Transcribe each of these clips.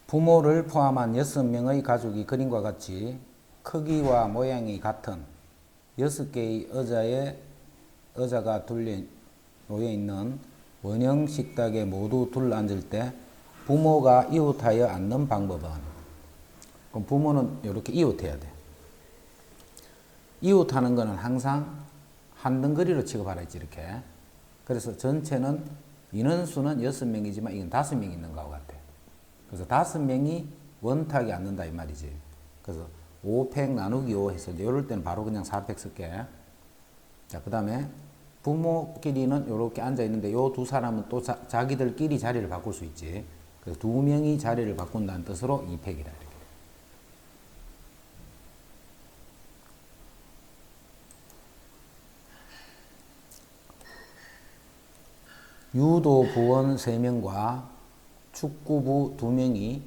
부모를 포함한 6명의 가족이 그림과 같이 크기와 모양이 같은 6개의 의자가 놓여 있는 원형 식탁에 모두 둘러앉을 때 부모가 이웃하여 앉는 방법은? 그럼 부모는 이렇게 이웃해야 돼. 이웃하는 거는 항상 한 덩거리로 취급하라 했지, 이렇게. 그래서 전체는 인원수는 6명이지만 이건 5명이 있는 거하고 같아. 그래서 5명이 원탁에 앉는다 이 말이지. 그래서 5팩 나누기 5 해서 이럴 때는 바로 그냥 4팩 쓸게. 자, 그 다음에 부모끼리는 이렇게 앉아 있는데 요 두 사람은 또 자기들끼리 자리를 바꿀 수 있지. 그래서 2명이 자리를 바꾼다는 뜻으로 2팩이다 이렇게. 유도 부원 3명과 축구부 2명이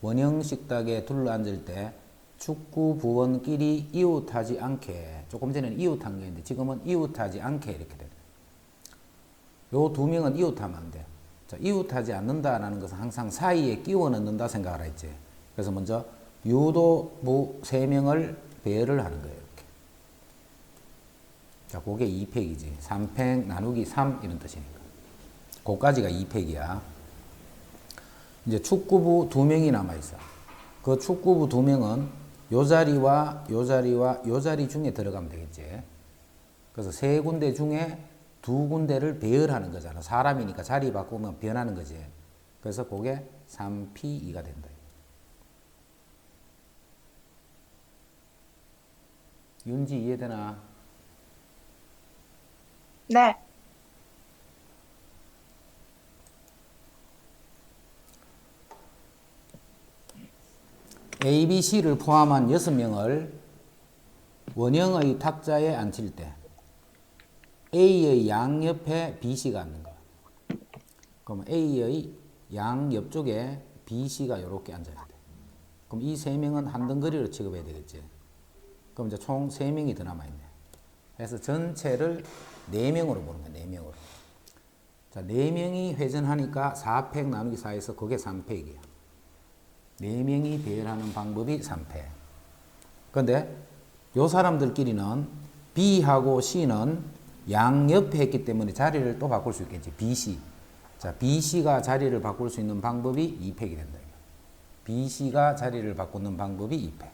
원형 식탁에 둘러앉을 때 축구 부원끼리 이웃하지 않게, 조금 전에는 이웃한 거였는데 지금은 이웃하지 않게 이렇게 돼. 요 2명은 이웃하면 안 돼. 자, 이웃하지 않는다라는 것은 항상 사이에 끼워 넣는다 생각을 했지. 그래서 먼저 유도부 3명을 배열을 하는 거예요. 이렇게. 자, 그게 2팩이지. 3팩 나누기 3 이런 뜻이니까. 그까지가 2팩이야. 이제 축구부 2명이 남아있어. 그 축구부 2명은 요 자리와 요 자리와 요 자리 중에 들어가면 되겠지. 그래서 3군데 중에 2군데를 배열하는 거잖아. 사람이니까 자리 바꾸면 변하는 거지. 그래서 그게 3P2가 된다. 윤지 이해되나? 네. A, B, C를 포함한 6명을 원형의 탁자에 앉힐 때 A의 양옆에 B, C가 앉는 거야. 그럼 A의 양옆쪽에 B, C가 이렇게 앉아야 돼. 그럼 이 3명은 한 덩거리로 취급해야 되겠지. 그럼 이제 총 3명이 더 남아있네. 그래서 전체를 4명으로 보는 거야. 4명으로. 자, 4명이 회전하니까 4팩 나누기 4에서 그게 3팩이야. 4명이 배열하는 방법이 3패. 그런데 요 사람들끼리는 B하고 C는 양옆에 했기 때문에 자리를 또 바꿀 수 있겠지. BC. 자, BC가 자리를 바꿀 수 있는 방법이 2팩이 된다. BC가 자리를 바꾸는 방법이 2팩.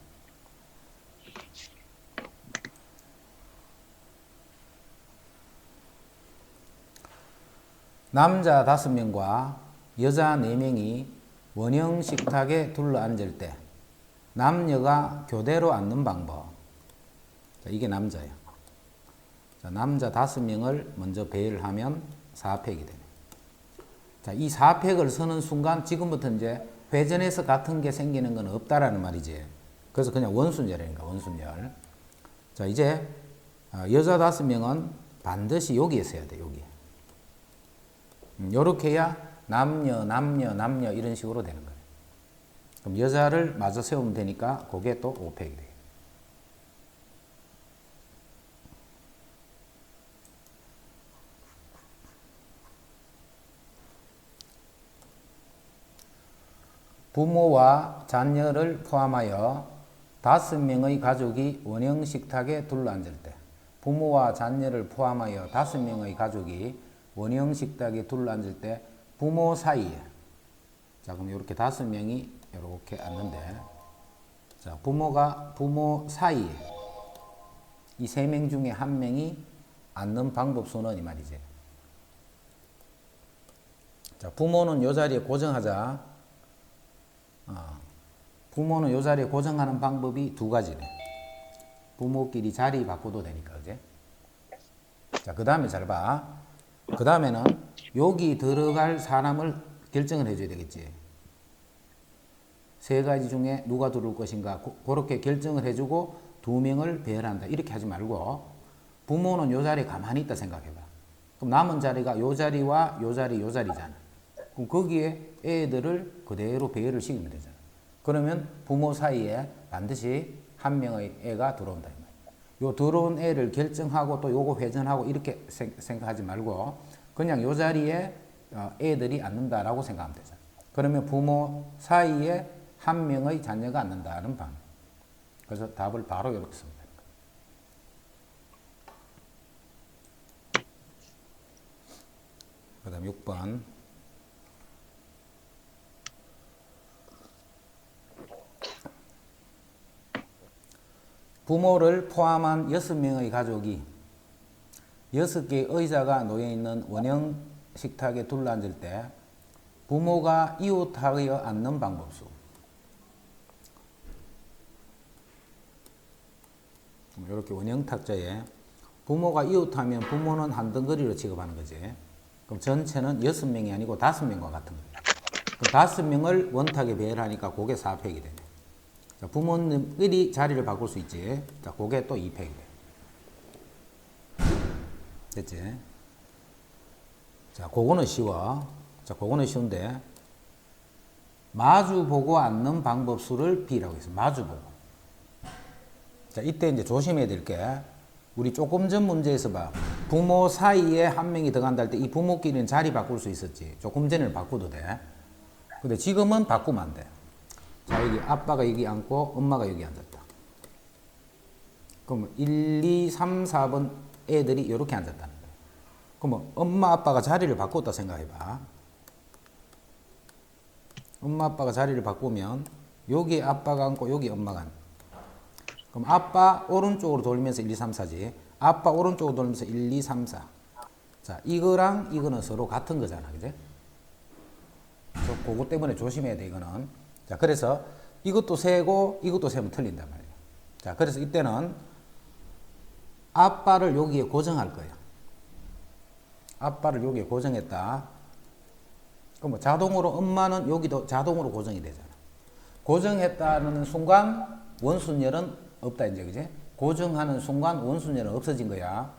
남자 5명과 여자 4명이 원형 식탁에 둘러앉을 때 남녀가 교대로 앉는 방법. 자, 이게 남자예요. 자, 남자 5명을 먼저 배열하면 4팩이 되네. 자, 이 4팩을 서는 순간 지금부터 이제 회전에서 같은 게 생기는 건 없다라는 말이지. 그래서 그냥 원순열이니까 원순열. 자, 이제 여자 5명은 반드시 여기에 서야 돼. 여기. 요렇게 해야 남녀 이런 식으로 되는 거예요. 그럼 여자를 마저 세우면 되니까 그게 또 5팩이 돼요. 부모와 자녀를 포함하여 5명의 가족이 원형 식탁에 둘러앉을 때 부모와 자녀를 포함하여 5명의 가족이 원형 식탁에 둘러앉을 때 부모 사이에, 자, 그럼 이렇게 5명이 이렇게 앉는데, 자, 부모 사이에 이 3명 중에 1명이 앉는 방법 수는 이 말이지. 자, 부모는 요 자리에 고정하자. 부모는 요 자리에 고정하는 방법이 2가지네. 부모끼리 자리 바꿔도 되니까, 그지? 자, 그 다음에 잘 봐. 그 다음에는 여기 들어갈 사람을 결정을 해줘야 되겠지. 3가지 중에 누가 들어올 것인가 그렇게 결정을 해주고 2명을 배열한다. 이렇게 하지 말고 부모는 요 자리에 가만히 있다 생각해봐. 그럼 남은 자리가 요 자리와 요 자리 요 자리잖아. 그럼 거기에 애들을 그대로 배열을 시키면 되잖아. 그러면 부모 사이에 반드시 1명의 애가 들어온다. 요 들어온 애를 결정하고 또 요거 회전하고 이렇게 생각하지 말고 그냥 요 자리에 애들이 앉는다라고 생각하면 되잖아. 그러면 부모 사이에 한 명의 자녀가 앉는다는 방. 그래서 답을 바로 이렇게 씁니다. 그 다음 6번. 부모를 포함한 6명의 가족이 6개의 의자가 놓여있는 원형 식탁에 둘러앉을 때 부모가 이웃하여 앉는 방법수. 이렇게 원형 탁자에 부모가 이웃하면 부모는 한 덩어리로 취급하는 거지. 그럼 전체는 6명이 아니고 5명과 같은 거예요. 그럼 5명을 원탁에 배열하니까 그게 4팩이 되네. 자, 부모님끼리 자리를 바꿀 수 있지. 자, 그게 또 2팩이 돼. 됐지? 자, 그거는 쉬워. 자, 그거는 쉬운데 마주보고 앉는 방법수를 B라고 했어. 마주보고. 자, 이때 이제 조심해야 될 게 우리 조금 전 문제에서 봐. 부모 사이에 한 명이 들어간다 할 때 이 부모끼리는 자리 바꿀 수 있었지. 조금 전에는 바꿔도 돼. 근데 지금은 바꾸면 안 돼. 자, 여기 아빠가 여기 앉고 엄마가 여기 앉았다. 그럼 1, 2, 3, 4번 애들이 이렇게 앉았다는 거야. 그러면 엄마 아빠가 자리를 바꿨다 생각해봐. 엄마 아빠가 자리를 바꾸면 여기 아빠가 앉고 여기 엄마가 앉아. 그럼 아빠 오른쪽으로 돌면서 1, 2, 3, 4지. 아빠 오른쪽으로 돌면서 1, 2, 3, 4. 자, 이거랑 이거는 서로 같은 거잖아. 그지? 그거 때문에 조심해야 돼, 이거는. 자, 그래서 이것도 세고 이것도 세면 틀린단 말이에요. 자, 그래서 이때는 아빠를 여기에 고정할 거예요. 아빠를 여기에 고정했다. 그럼 뭐 자동으로 엄마는 여기도 자동으로 고정이 되잖아. 고정했다는 순간 원순열은 없다 이제, 그지? 고정하는 순간 원순열은 없어진 거야.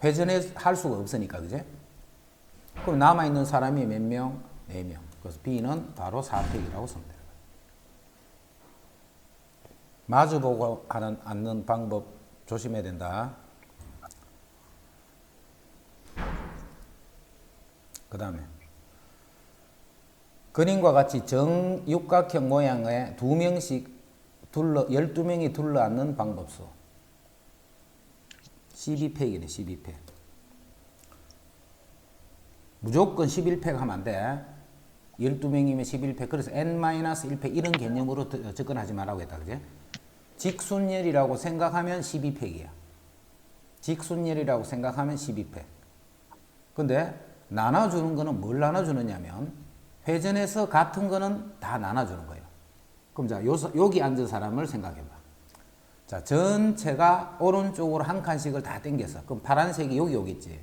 회전할 수가 없으니까, 그지? 그럼 남아있는 사람이 몇 명? 4명. 그래서 B는 바로 4팩이라고 쓰면 돼요. 마주보고 앉는 방법 조심해야 된다. 그 다음에 그림과 같이 정육각형 모양의 12명이 둘러앉는 방법수. 12팩이네, 12팩. 무조건 11팩 하면 안 돼. 12명이면 11팩. 그래서 n-1팩 이런 개념으로 접근하지 말라고 했다. 그지? 직순열이라고 생각하면 12팩이야. 직순열이라고 생각하면 12팩. 근데 나눠주는 거는 뭘 나눠주느냐면 회전해서 같은 거는 다 나눠주는 거예요. 그럼 자, 여기 앉은 사람을 생각해봐. 자, 전체가 오른쪽으로 한 칸씩을 다 당겼어. 그럼 파란색이 여기 오겠지.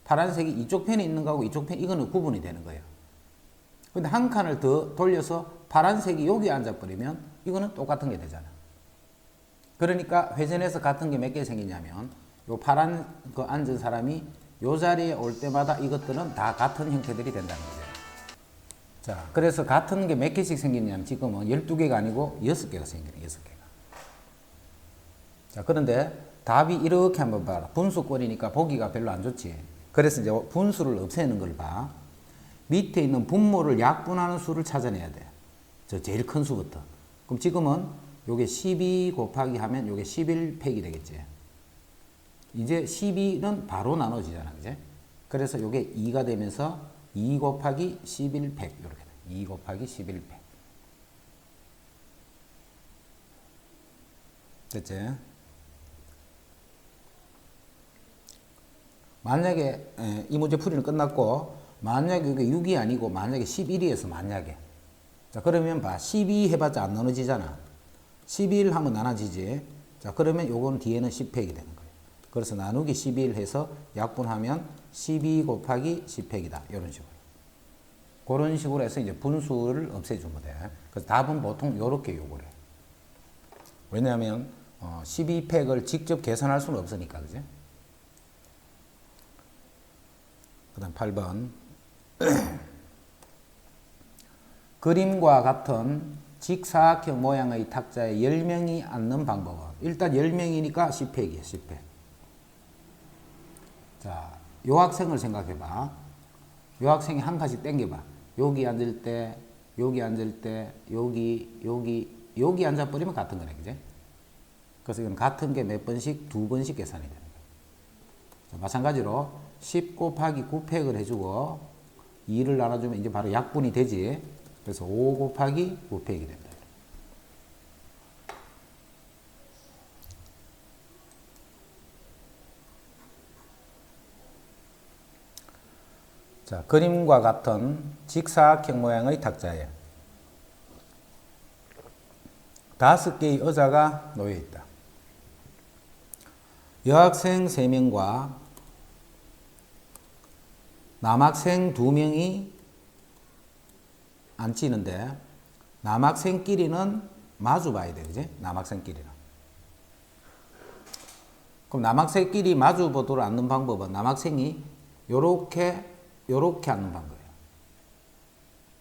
파란색이 이쪽 편에 있는 거하고 이쪽 편, 이거는 구분이 되는 거예요. 근데 한 칸을 더 돌려서 파란색이 여기 앉아버리면 이거는 똑같은 게 되잖아. 그러니까 회전해서 같은 게 몇 개 생기냐면 요 파란 거 앉은 사람이 요 자리에 올 때마다 이것들은 다 같은 형태들이 된다는 거죠. 자, 그래서 같은 게 몇 개씩 생기냐면 지금은 12개가 아니고 6개가 생기네, 6개가. 자, 그런데 답이 이렇게 한번 봐라. 분수꼴이니까 보기가 별로 안 좋지. 그래서 이제 분수를 없애는 걸 봐. 밑에 있는 분모를 약분하는 수를 찾아내야 돼. 저 제일 큰 수부터. 그럼 지금은 요게 12 곱하기 하면 요게 11팩이 되겠지. 이제 12는 바로 나눠지잖아. 그제? 그래서 요게 2가 되면서 2 곱하기 11팩. 이렇게 돼. 2 곱하기 11팩. 됐지? 만약에 이 문제 풀이는 끝났고 만약에 이게 6이 아니고 만약에 11이어서 만약에 자 그러면 봐 12 해봤자 안 나눠지잖아. 11 하면 나눠지지. 자 그러면 요건 뒤에는 10팩이 되는 거예요. 그래서 나누기 11 해서 약분하면 12 곱하기 10팩이다. 이런 식으로. 그런 식으로 해서 이제 분수를 없애주면 돼. 그래서 답은 보통 요렇게 요구를 해. 왜냐하면 12팩을 직접 계산할 수는 없으니까. 그지? 그 다음 8번 그림과 같은 직사각형 모양의 탁자에 10명이 앉는 방법은 일단 10명이니까 10팩이에요. 10팩. 자, 요 학생을 생각해봐. 요 학생이 한 칸씩 땡겨봐. 여기 앉을 때, 여기 앉을 때, 여기 앉아버리면 같은 거네, 그지? 그래서 이건 같은 게 몇 번씩? 2번씩 계산이 되는 거예요. 자, 마찬가지로 10 곱하기 9팩을 해주고 2를 나눠주면 이제 바로 약분이 되지. 그래서 5 곱하기 9팩이 된다. 자, 그림과 같은 직사각형 모양의 탁자에 5개의 의자가 놓여 있다. 여학생 3명과 남학생 2명이 앉히는데 남학생끼리는 마주 봐야 돼, 그지? 남학생끼리는. 그럼 남학생끼리 마주 보도록 앉는 방법은 남학생이 요렇게 앉는 방법이에요.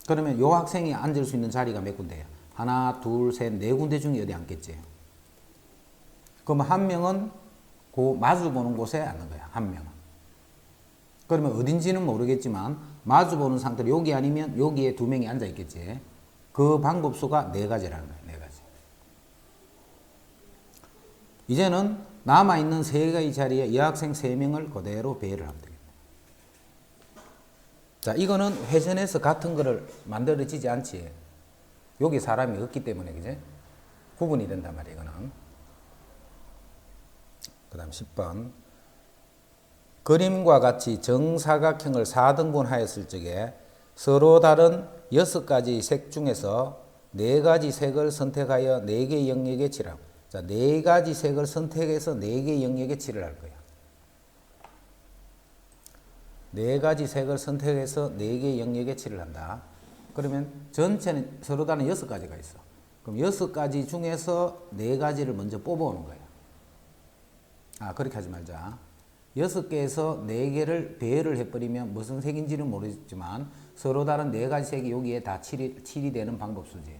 그러면 요 학생이 앉을 수 있는 자리가 몇 군데야? 하나, 둘, 셋, 네 군데 중에 어디 앉겠지? 그럼 한 명은 그 마주 보는 곳에 앉는 거야. 한 명은. 그러면 어딘지는 모르겠지만 마주 보는 상태로 여기 아니면 여기에 2명이 앉아 있겠지. 그 방법수가 4가지라는 거야. 4가지. 이제는 남아있는 3개의 자리에 여학생 3명을 그대로 배열을 하면 되겠다. 자, 이거는 회전해서 같은 거를 만들어지지 않지. 여기 사람이 없기 때문에, 그지? 구분이 된단 말이야, 이거는. 그 다음 10번. 그림과 같이 정사각형을 4등분 하였을 적에 서로 다른 6가지 색 중에서 4가지 색을 선택하여 4개의 영역에 칠하고. 자, 4가지 색을 선택해서 4개의 영역에 칠을 할 거야. 4가지 색을 선택해서 4개의 영역에 칠을 한다. 그러면 전체는 서로 다른 6가지가 있어. 그럼 6가지 중에서 4가지를 먼저 뽑아오는 거야. 아, 그렇게 하지 말자. 6개에서 4개를 배열을 해버리면 무슨 색인지는 모르겠지만 서로 다른 4가지 색이 여기에 다 칠이 되는 방법수지.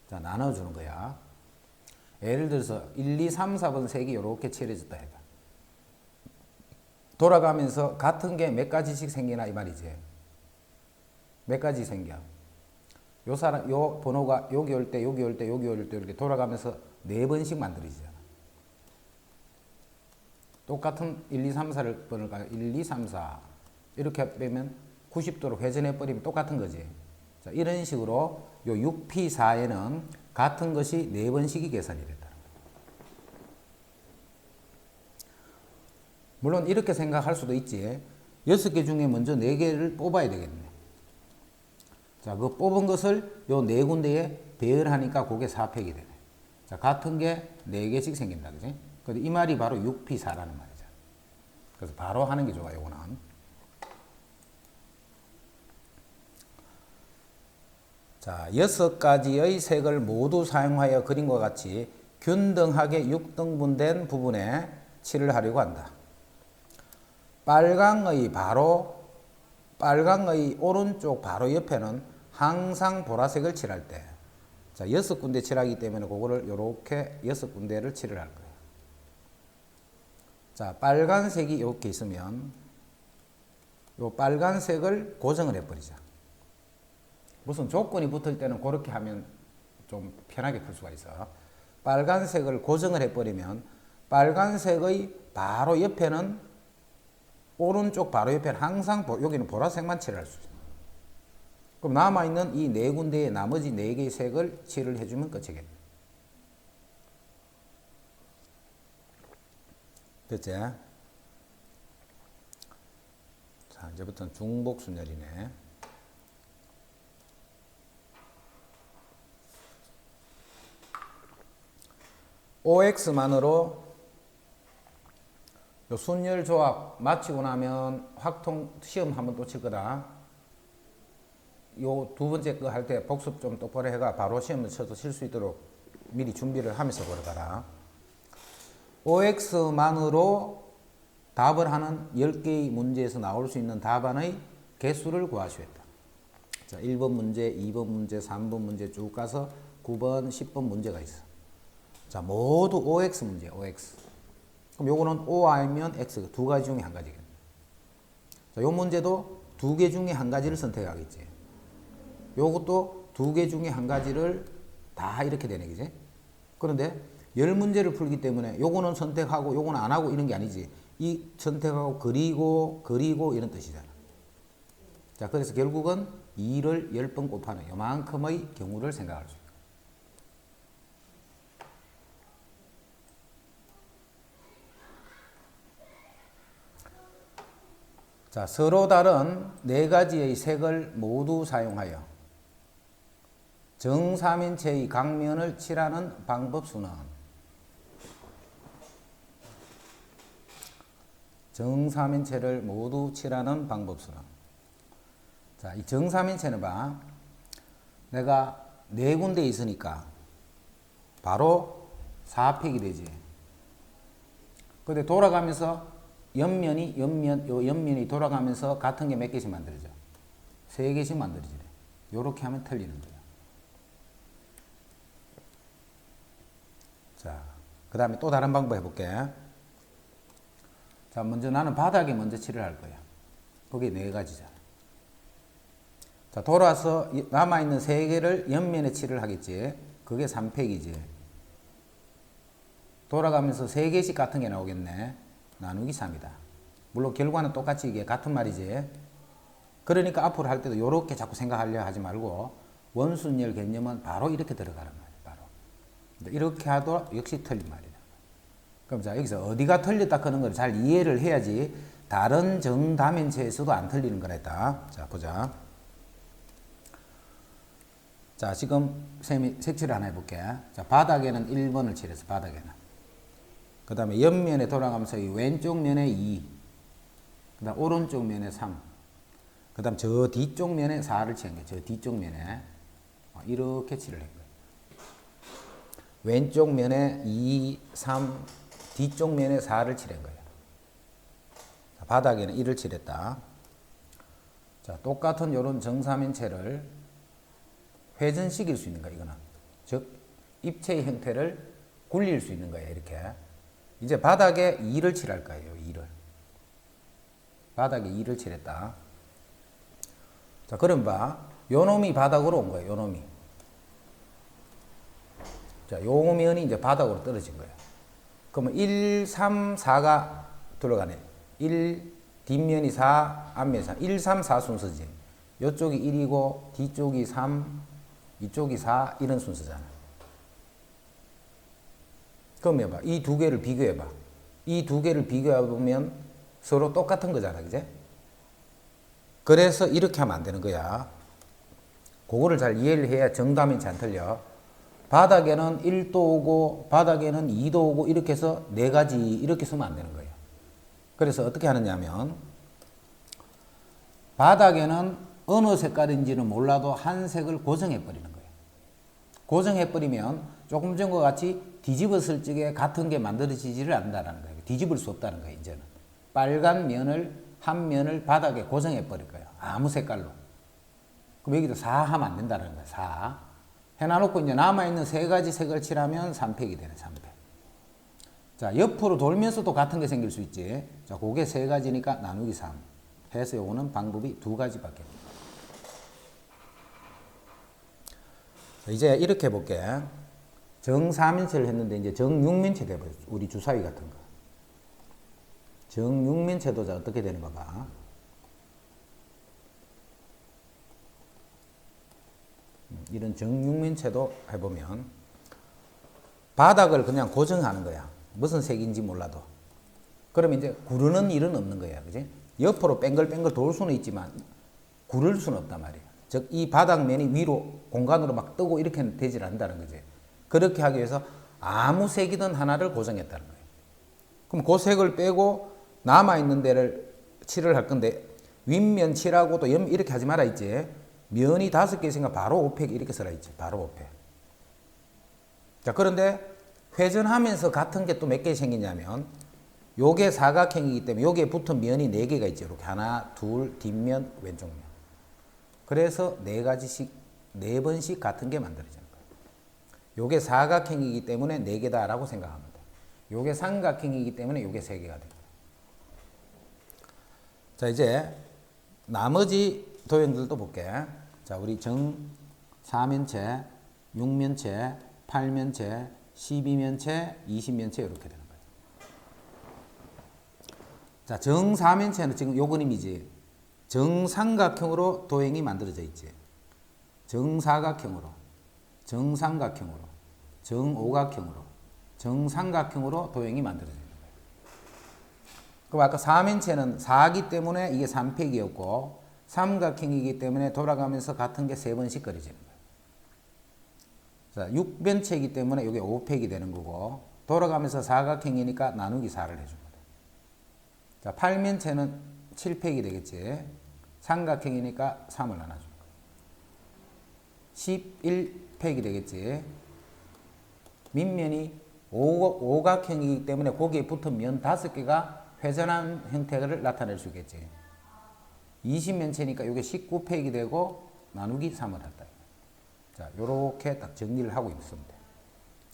자, 나눠주는 거야. 예를 들어서 1, 2, 3, 4번 색이 이렇게 칠해졌다 해봐. 돌아가면서 같은 게 몇 가지씩 생기나 이 말이지. 몇 가지 생겨. 요 번호가 여기 올 때, 여기 올 때, 여기 올 때 이렇게 돌아가면서 4번씩 만들어지잖아. 똑같은 1, 2, 3, 4를 번을 가요. 1, 2, 3, 4 이렇게 빼면 90도로 회전해 버리면 똑같은 거지. 자, 이런 식으로 요 6P4에는 같은 것이 4번씩이 계산이 된다. 물론 이렇게 생각할 수도 있지. 6개 중에 먼저 4개를 뽑아야 되겠네. 자, 그 뽑은 것을 요 4군데에 배열하니까 그게 4팩이 되네. 자, 같은 게 4개씩 생긴다. 그지? 근데 이 말이 바로 6P4라는 말이죠. 그래서 바로 하는 게 좋아요, 이거는. 자, 6가지의 색을 모두 사용하여 그림과 같이 균등하게 6등분된 부분에 칠을 하려고 한다. 빨강의 오른쪽 바로 옆에는 항상 보라색을 칠할 때, 자, 6군데 칠하기 때문에 그거를 이렇게 6군데를 칠을 할 거예요. 자, 빨간색이 이렇게 있으면 요 빨간색을 고정을 해버리자. 무슨 조건이 붙을 때는 그렇게 하면 좀 편하게 풀 수가 있어. 빨간색을 고정을 해버리면 빨간색의 바로 옆에는 오른쪽 바로 옆에는 항상 여기는 보라색만 칠할 수 있어. 그럼 남아있는 이 4군데의 나머지 4개의 색을 칠을 해주면 끝이겠네. 됐지? 자, 이제부터는 중복순열이네. OX만으로 요 순열 조합 마치고 나면 확통 시험 한번 또 칠 거다. 요 2번째 거 할 때 복습 좀 똑바로 해가 바로 시험을 쳐서 칠 수 있도록 미리 준비를 하면서 걸어가라. OX만으로 답을 하는 10개의 문제에서 나올 수 있는 답안의 개수를 구하시오 했다. 자, 1번 문제, 2번 문제, 3번 문제 쭉 가서 9번, 10번 문제가 있어. 자, 모두 OX 문제야, OX. 그럼 요거는 O 아니면 X, 2가지 중에 한 가지겠네. 자, 요 문제도 2개 중에 한 가지를 선택하겠지. 요것도 두 개 중에 한 가지를 다 이렇게 되네, 그지? 그런데 열 문제를 풀기 때문에 요거는 선택하고 요거는 안 하고 이런 게 아니지. 이 선택하고 그리고 이런 뜻이잖아. 자, 그래서 결국은 2를 10번 곱하는 요만큼의 경우를 생각할 수 있다. 자, 서로 다른 네 가지의 색을 모두 사용하여 정사면체의 각면을 칠하는 방법수는 정사면체를 모두 칠하는 방법수는 자, 이 정사면체는 봐. 내가 네 군데 있으니까 바로 4팩이 되지. 근데 돌아가면서 옆면이 돌아가면서 같은 게 몇 개씩 만들어져? 3개씩 만들어지래. 요렇게 하면 틀리는 거야. 자, 그 다음에 또 다른 방법 해볼게. 자, 먼저 나는 바닥에 먼저 칠을 할 거야. 그게 네 가지잖아. 자, 돌아서 남아있는 3개를 옆면에 칠을 하겠지. 그게 3팩이지. 돌아가면서 3개씩 같은 게 나오겠네. 나누기 3이다. 물론 결과는 똑같이 이게 같은 말이지. 그러니까 앞으로 할 때도 이렇게 자꾸 생각하려 하지 말고 원순열 개념은 바로 이렇게 들어가는 말이야. 바로. 이렇게 하도 역시 틀린 말이다. 그럼 자, 여기서 어디가 틀렸다 하는 걸 잘 이해를 해야지 다른 정다면체에서도 안 틀리는 거라 했다. 자, 보자. 자, 지금 쌤이 색칠을 하나 해볼게. 자, 바닥에는 1번을 칠했어. 바닥에는. 그 다음에 옆면에 돌아가면서 이 왼쪽 면에 2. 그 다음 오른쪽 면에 3. 그 다음 저 뒤쪽 면에 4를 칠한 거야. 저 뒤쪽 면에. 이렇게 칠을 한 거야. 왼쪽 면에 2, 3, 뒤쪽 면에 4를 칠한 거야. 바닥에는 1을 칠했다. 자, 똑같은 요런 정사면체를 회전시킬 수 있는 거야, 이거는. 즉, 입체의 형태를 굴릴 수 있는 거야, 이렇게. 이제 바닥에 2를 칠할 거예요, 2를. 바닥에 2를 칠했다. 자, 그럼 봐. 요 놈이 바닥으로 온 거예요, 요 놈이. 자, 요 면이 이제 바닥으로 떨어진 거예요. 그러면 1, 3, 4가 들어가네. 1, 뒷면이 4, 앞면이 3. 1, 3, 4 순서지. 요쪽이 1이고, 뒤쪽이 3, 이쪽이 4, 이런 순서잖아. 그럼 해봐. 이 두 개를 비교해봐. 이 두 개를 비교해보면 서로 똑같은 거잖아, 그제? 그래서 이렇게 하면 안 되는 거야. 그거를 잘 이해를 해야 정답인지 안 틀려. 바닥에는 1도 오고, 바닥에는 2도 오고, 이렇게 해서 네 가지, 이렇게 쓰면 안 되는 거예요. 그래서 어떻게 하느냐 하면, 바닥에는 어느 색깔인지는 몰라도 한 색을 고정해버리는 거예요. 고정해버리면 조금 전과 같이 뒤집었을 적에 같은 게 만들어지지를 않는다는 거예요. 뒤집을 수 없다는 거예요, 이제는. 빨간 면을, 한 면을 바닥에 고정해버릴 거예요. 아무 색깔로. 그럼 여기도 4 하면 안 된다는 거예요, 4. 해놔놓고 이제 남아있는 3가지 색을 칠하면 3팩이 되네, 3팩. 자, 옆으로 돌면서도 같은 게 생길 수 있지. 자, 그게 3가지니까 나누기 3. 해서 요거는 방법이 2가지밖에 없다. 이제 이렇게 해볼게. 정사면체를 했는데 이제 정육면체 돼버렸어. 우리 주사위 같은 거. 정육면체도 자 어떻게 되는 거 봐. 이런 정육면체도 해보면 바닥을 그냥 고정하는 거야. 무슨 색인지 몰라도. 그러면 이제 구르는 일은 없는 거야. 그지? 옆으로 뺑글뺑글 돌 수는 있지만 구를 수는 없단 말이야. 즉, 이 바닥면이 위로 공간으로 막 뜨고 이렇게 되질 않는다는 거지. 그렇게 하기 위해서 아무 색이든 하나를 고정했다는 거예요. 그럼 그 색을 빼고 남아있는 데를 칠을 할 건데 윗면 칠하고 또 옆 이렇게 하지 마라 있지. 면이 5개 있으니까 바로 5팩 이렇게 써라 있지. 바로 5팩. 자, 그런데 회전하면서 같은 게 또 몇 개 생기냐면 요게 사각형이기 때문에 요게 붙은 면이 4개가 있죠. 이렇게 하나, 둘, 뒷면, 왼쪽 면. 그래서 4가지씩, 4번씩 같은 게 만들어지는 거예요. 요게 사각형이기 때문에 4개다라고 생각하면 돼요. 요게 삼각형이기 때문에 요게 3개가 됩니다. 자, 이제 나머지 도형들도 볼게. 자, 우리 정 4면체, 6면체, 8면체, 12면체, 20면체 이렇게 되는 거예요. 자, 정 4면체는 지금 요 그림이지. 정삼각형으로 도형이 만들어져 있지. 정사각형으로, 정삼각형으로, 정오각형으로, 정삼각형으로 도형이 만들어져 있는 거예요. 그럼 아까 4면체는 4기 때문에 이게 3팩이었고 삼각형이기 때문에 돌아가면서 같은 게 3번씩 그려지는 거예요. 자, 6면체이기 때문에 이게 5팩이 되는 거고 돌아가면서 사각형이니까 나누기 4를 해준 거예요. 자, 8면체는 7팩이 되겠지. 삼각형이니까 3을 나눠준 거예요. 11팩이 되겠지. 밑면이 오각형이기 때문에 거기에 붙은 면 5개가 회전한 형태를 나타낼 수 있겠지. 20면체니까 이게 19팩이 되고 나누기 3을 한다. 자, 요렇게 딱 정리를 하고 있으면 돼.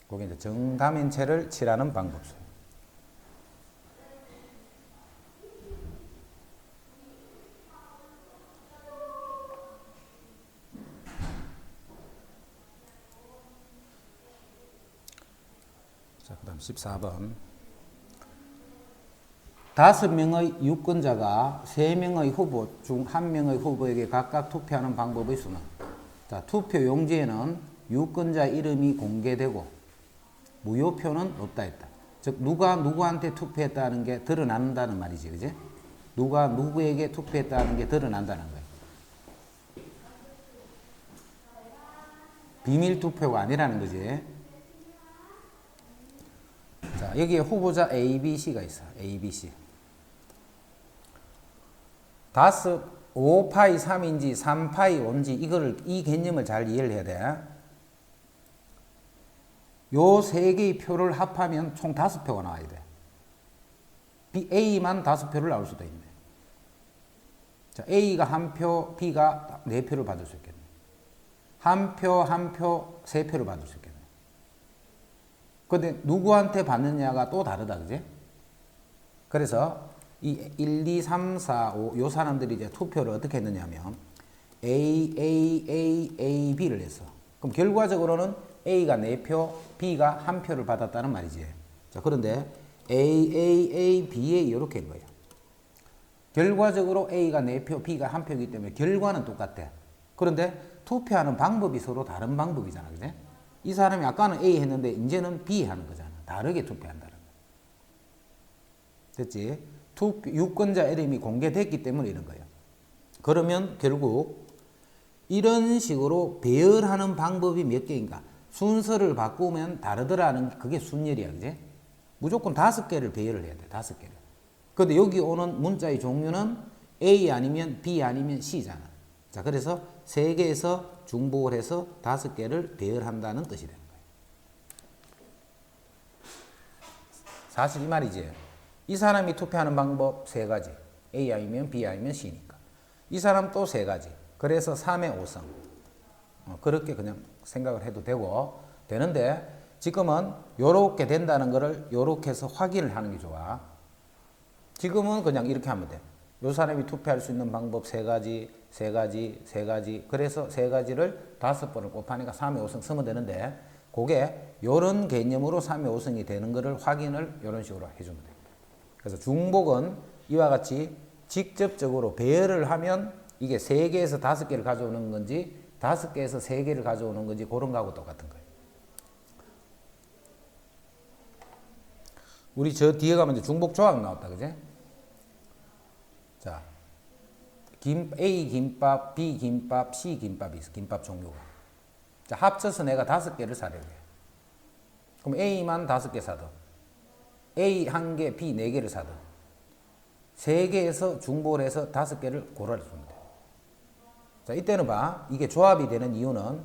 그게 이제 정다면체를 칠하는 방법이에요. 자, 그 다음 14번. 5명의 유권자가 3명의 후보 중 1명의 후보에게 각각 투표하는 방법의 수는? 자, 투표 용지에는 유권자 이름이 공개되고 무효표는 없다 했다. 즉, 누가 누구한테 투표했다는 게 드러난다는 말이지, 그지? 누가 누구에게 투표했다는 게 드러난다는 거예요. 비밀 투표가 아니라는 거지. 자, 여기에 후보자 A, B, C가 있어. A, B, C. 5파이 3인지 3파이 5인지 이 개념을 잘 이해를 해야 돼. 요 세 개의 표를 합하면 총 5표가 나와야 돼. A만 5표를 나올 수도 있네. 자, A가 1표, B가 4표를 받을 수 있겠네. 1표, 1표, 3표를 받을 수 있겠네. 근데 누구한테 받느냐가 또 다르다, 그지? 그래서 이 1, 2, 3, 4, 5, 요 사람들이 이제 투표를 어떻게 했느냐 하면 A, B를 했어. 그럼 결과적으로는 A가 4표, B가 1표를 받았다는 말이지. 자, 그런데 A, B에 이렇게 한 거예요. 결과적으로 A가 4표, B가 1표이기 때문에 결과는 똑같아. 그런데 투표하는 방법이 서로 다른 방법이잖아, 그지? 이 사람이 아까는 A 했는데 이제는 B 하는 거잖아. 다르게 투표한다는 거야. 됐지? 유권자 이름이 공개됐기 때문에 이런 거예요. 그러면 결국 이런 식으로 배열하는 방법이 몇 개인가? 순서를 바꾸면 다르더라는 그게 순열이야, 그지? 무조건 5개를 배열을 해야 돼, 5개를. 근데 여기 오는 문자의 종류는 A 아니면 B 아니면 C잖아. 자, 그래서 3개에서 중복을 해서 5개를 배열한다는 뜻이 되는 거예요. 사실 이 말이지. 이 사람이 투표하는 방법 3가지. A 아니면 B 아니면 C니까. 이 사람 또 3가지. 그래서 3의 5성. 그렇게 그냥 생각을 해도 되는데 지금은 요렇게 된다는 거를 요렇게 해서 확인을 하는 게 좋아. 지금은 그냥 이렇게 하면 돼. 요 사람이 투표할 수 있는 방법 3가지, 3가지, 3가지. 그래서 3가지를 5번을 곱하니까 3의 5성 쓰면 되는데 그게 요런 개념으로 3의 5성이 되는 거를 확인을 요런 식으로 해주면 돼. 그래서 중복은 이와 같이 직접적으로 배열을 하면 이게 3개에서 5개를 가져오는 건지 5개에서 3개를 가져오는 건지 그런 거하고 똑같은 거예요. 우리 저 뒤에 가면 이제 중복 조각 나왔다, 그지? 자, A 김밥, B 김밥, C 김밥이 있어. 김밥 종류가. 자, 합쳐서 내가 5개를 사려고 해. 그럼 A만 5개 사든, A 1개, B 4개를 사든, 3개에서 중복을 해서 5개를 고르면 돼. 자, 이때는 봐. 이게 조합이 되는 이유는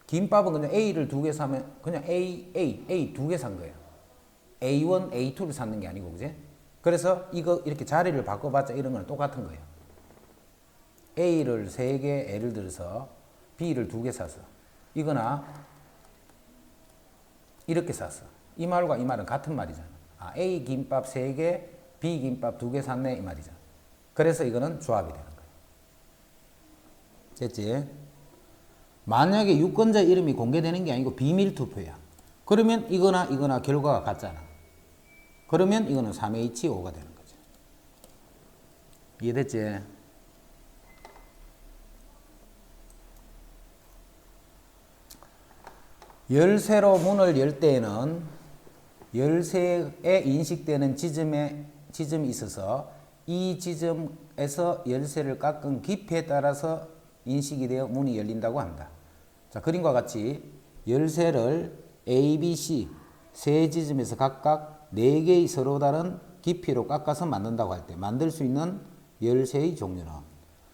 김밥은 그냥 A를 2개 사면 그냥 A 2개 산 거예요. A1, A2를 사는 게 아니고, 그지? 그래서 이거 이렇게 자리를 바꿔봤자 이런 거는 똑같은 거예요. A를 3개, 예를 들어서 B를 2개 샀어. 이거나 이렇게 샀어. 이 말과 이 말은 같은 말이잖아. 아, A 김밥 3개, B 김밥 2개 샀네 이 말이잖아. 그래서 이거는 조합이 되는 거예요. 됐지? 만약에 유권자 이름이 공개되는 게 아니고 비밀 투표야. 그러면 이거나 이거나 결과가 같잖아. 그러면 이거는 3H5가 되는 거죠. 이해됐지? 열쇠로 문을 열 때에는 열쇠에 인식되는 지점이 있어서 이 지점에서 열쇠를 깎은 깊이에 따라서 인식이 되어 문이 열린다고 한다. 자, 그림과 같이 열쇠를 A, B, C 세 지점에서 각각 4개의 서로 다른 깊이로 깎아서 만든다고 할 때 만들 수 있는 열쇠의 종류는,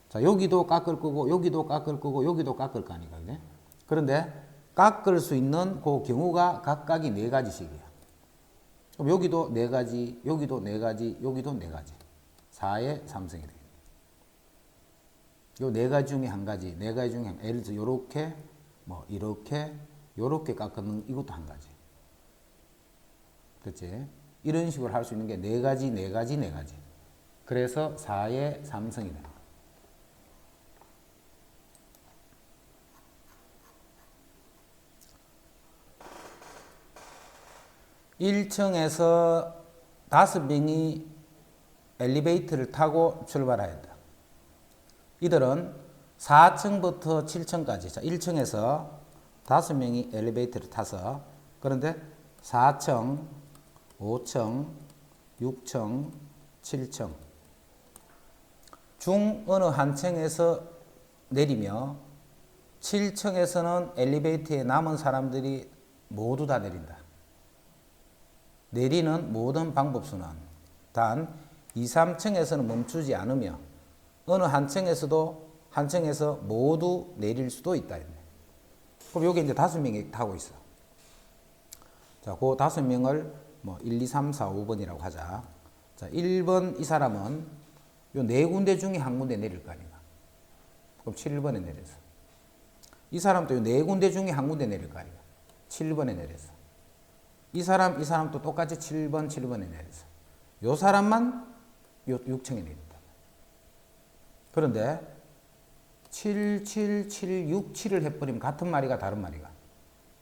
자, 여기도 깎을 거고 여기도 깎을 거고 여기도 깎을 거 아니까. 그래? 그런데 깎을 수 있는 그 경우가 각각이 4가지씩이야. 그럼 여기도 4가지, 여기도 4가지, 여기도 4가지. 4의 3승이 되겠네. 요 4가지 중에 한 가지, 4가지 중에 예를 들어 요렇게, 뭐 이렇게, 요렇게 깎는 이것도 한 가지. 그렇지? 이런 식으로 할 수 있는 게 4가지, 4가지, 4가지. 그래서 4의 3승이 되는 거야. 1층에서 5명이 엘리베이터를 타고 출발하였다. 이들은 4층부터 7층까지, 자, 1층에서 5명이 엘리베이터를 타서, 그런데 4층, 5층, 6층, 7층 중 어느 한 층에서 내리며 7층에서는 엘리베이터에 남은 사람들이 모두 다 내린다. 내리는 모든 방법수는 단 2, 3층에서는 멈추지 않으며 어느 한 층에서 모두 내릴 수도 있다. 그럼 여기 이제 5명이 타고 있어. 자, 그 5명을 뭐 1, 2, 3, 4, 5번이라고 하자. 자, 1번 이 사람은 요 4군데 중에 한 군데 내릴 거 아닌가. 그럼 7번에 내렸어. 이 사람도 요 4군데 중에 한 군데 내릴 거 아닌가. 7번에 내렸어. 이 사람도 똑같이 7번에 내렸어. 요 사람만 요 6층에 내린다. 그런데 7, 7, 7, 6, 7을 해버리면 같은 말이가 다른 말이가.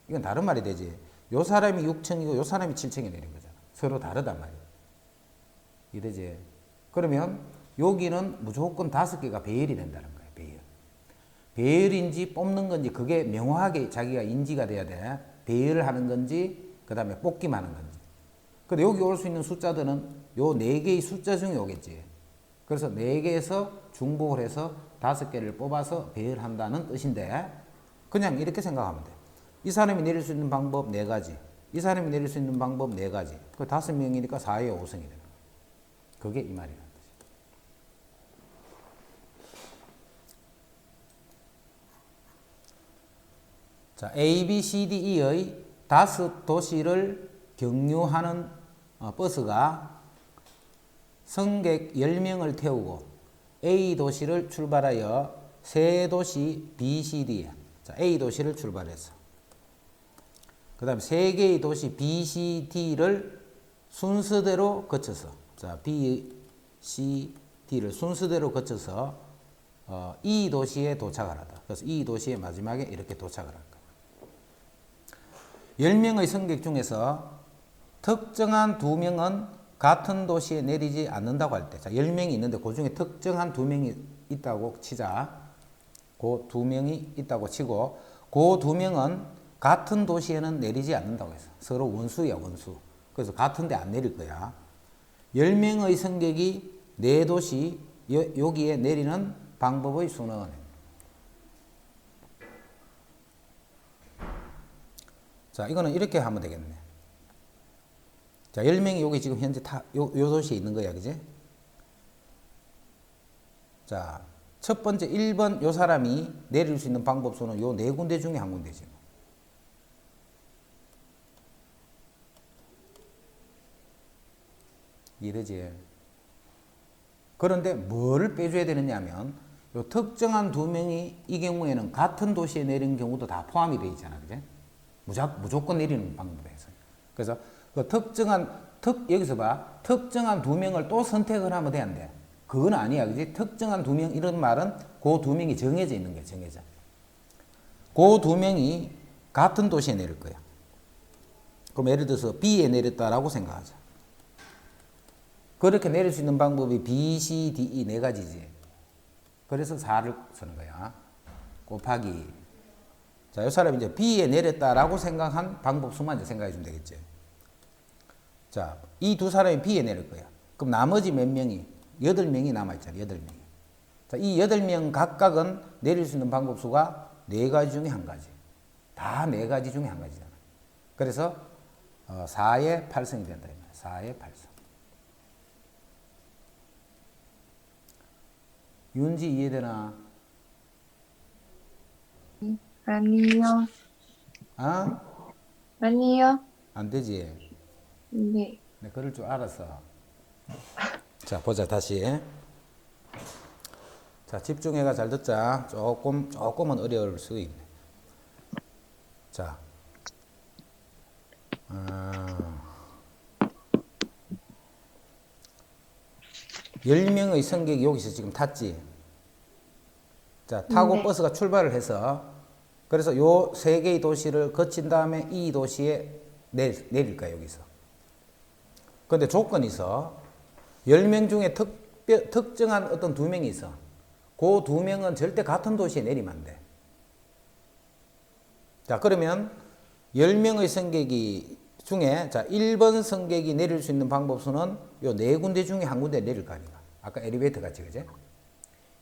이건 다른 말이 되지. 요 사람이 6층이고 요 사람이 7층에 내린 거잖아. 서로 다르단 말이야. 이해되지? 그러면 여기는 무조건 5개가 배열이 된다는 거야. 배열. 배열인지 뽑는 건지 그게 명확하게 자기가 인지가 돼야 돼. 배열을 하는 건지 그 다음에 뽑기만 하는 건지. 근데 여기 올 수 있는 숫자들은 요 4개의 숫자 중에 오겠지. 그래서 4개에서 중복을 해서 5개를 뽑아서 배열한다는 뜻인데, 그냥 이렇게 생각하면 돼. 이 사람이 내릴 수 있는 방법 4가지. 이 사람이 내릴 수 있는 방법 4가지. 그 5명이니까 4의 5승이 되는 거야. 그게 이 말이라는 뜻이야. 자, A, B, C, D, E의 5도시를 경유하는 버스가 승객 10명을 태우고 A 도시를 출발하여 세 도시 B, C, D에, 자, A 도시를 출발했어. 그 다음에 3개의 도시 B, C, D를 순서대로 거쳐서, 자, B, C, D를 순서대로 거쳐서 E 도시에 도착을 하다. 그래서 E 도시의 마지막에 이렇게 도착을 할 거야. 10명의 승객 중에서 특정한 2명은 같은 도시에 내리지 않는다고 할 때, 자, 10명이 있는데 그 중에 특정한 2명이 있다고 치자. 그 2명이 있다고 치고, 그 2명은 같은 도시에는 내리지 않는다고 했어. 서로 원수야, 원수. 그래서 같은 데 안 내릴 거야. 10명의 승객이 4도시 여기에 내리는 방법의 수는, 자, 이거는 이렇게 하면 되겠네. 자, 10명이 여기 지금 현재 요 도시에 있는 거야, 그지? 자, 첫 번째 1번 요 사람이 내릴 수 있는 방법 수는 요 4군데 중에 한 군데지. 이해되지? 그런데 뭐를 빼줘야 되느냐 하면, 요 특정한 2명이 이 경우에는 같은 도시에 내리는 경우도 다 포함이 되어 있잖아, 그지? 무조건 내리는 방법에서. 그래서 그 여기서 봐. 특정한 2명을 또 선택을 하면 돼, 안 돼? 그건 아니야, 그지? 특정한 2명, 이런 말은 그 2명이 정해져 있는 거야, 정해져. 그 그 두 명이 같은 도시에 내릴 거야. 그럼 예를 들어서 B에 내렸다라고 생각하자. 그렇게 내릴 수 있는 방법이 B, C, D, E 네 가지지. 그래서 4를 쓰는 거야. 곱하기. 자, 이 사람이 이제 B에 내렸다라고 생각한 방법 수만 이제 생각해 주면 되겠지. 자, 이 두 사람이 B에 내릴 거야. 그럼 나머지 몇 명이? 8명이 남아있잖아, 8명이. 자, 이 8명 각각은 내릴 수 있는 방법 수가 4가지 중에 한 가지. 다 4가지 중에 한 가지잖아. 그래서 4의 8승이 된다. 4의 8승. 윤지 이해되나? 아니요. 아? 아니요. 안 되지. 네. 내 그럴 줄 알았어. 자, 보자, 다시. 자, 집중해가 잘 듣자. 조금은 어려울 수 있네. 자. 10명의 승객이 여기서 지금 탔지. 자, 타고 네. 버스가 출발을 해서, 그래서 요 3개의 도시를 거친 다음에 이 도시에 내릴 거야, 여기서. 근데 조건이 있어. 10명 중에 특정한 어떤 2명이 있어. 그 2명은 절대 같은 도시에 내리면 안 돼. 자, 그러면 10명의 승객이 중에, 자, 1번 승객이 내릴 수 있는 방법 수는 요 4군데 중에 한 군데 내릴 거 아닌가. 아까 엘리베이터 같이, 그제?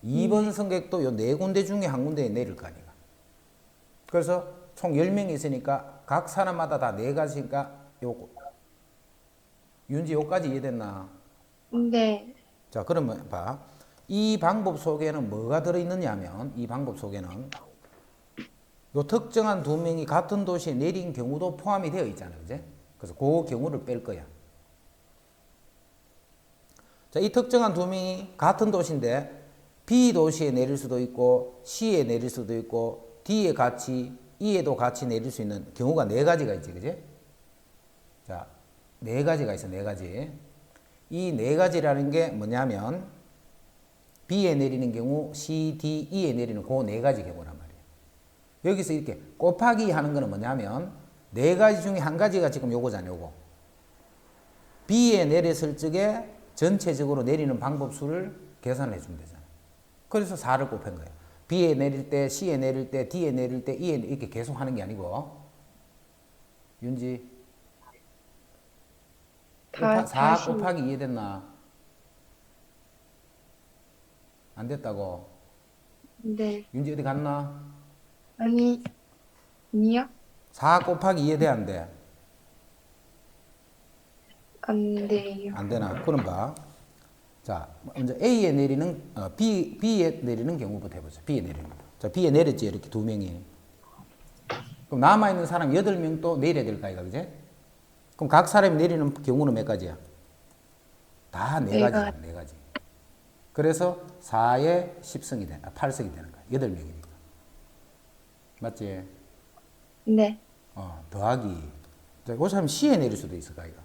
2번 승객도 요 4군데 중에 한 군데에 내릴 거 아닌가. 그래서 총 10명이 있으니까 각 사람마다 다 4가지니까 요거. 윤지 요까지 이해됐나? 네. 자, 그러면 봐. 이 방법 속에는 뭐가 들어있느냐 하면, 이 방법 속에는 요 특정한 2명이 같은 도시에 내린 경우도 포함이 되어 있잖아요. 그제? 그래서 그 경우를 뺄 거야. 자, 이 특정한 2명이 같은 도시인데 B 도시에 내릴 수도 있고 C에 내릴 수도 있고 D에 같이 E에도 같이 내릴 수 있는 경우가 4가지가 있지. 그제? 자, 4가지가 있어. 4가지. 이 4가지라는 게 뭐냐면 B에 내리는 경우 C, D, E에 내리는 그 4가지 경우란 말이에요. 여기서 이렇게 곱하기 하는 거는 뭐냐면 4가지 중에 한 가지가 지금 요거잖아요. 요거. B에 내렸을 적에 전체적으로 내리는 방법 수를 계산해 주면 되잖아요. 그래서 4를 곱한 거예요. B에 내릴 때, C에 내릴 때, D에 내릴 때, E에 이렇게 계속 하는 게 아니고. 윤지. 다 4 다시. 곱하기 이해됐나? 안 됐다고? 네. 윤지 어디 갔나? 아니요. 4 곱하기 이해돼 안 돼? 안 돼요. 안 되나? 그럼 봐. 자, 먼저 A에 내리는, B에 내리는 경우부터 해보자. B에 내리는 거. 자, B에 내렸지, 이렇게 2명이. 그럼 남아있는 사람 8명 또 내려야 될 거 아이가, 그제? 그럼 각 사람이 내리는 경우는 몇 가지야? 다 4가지야, 4가지. 그래서 4에 10승이 되는, 8승이 되는 거야. 8명이니까. 맞지? 네. 더하기. 자, 그 사람 C에 내릴 수도 있을 거 아이가.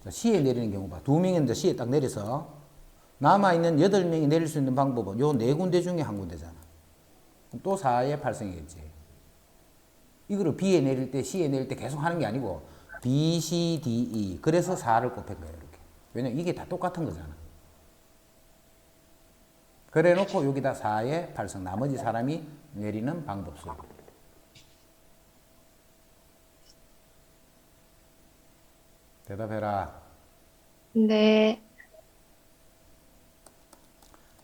자, C에 내리는 경우 봐. 2명이 이제 C에 딱 내려서 남아있는 8명이 내릴 수 있는 방법은 요 4군데 중에 한 군데잖아. 그럼 또 4에 8승이겠지. 이거를 B에 내릴 때, C에 내릴 때 계속 하는 게 아니고 B, C, D, E. 그래서 4를 곱한 거예요. 이렇게. 왜냐면 이게 다 똑같은 거잖아. 그래 놓고 여기다 4에 8승. 나머지 사람이 내리는 방법수. 대답해라. 네.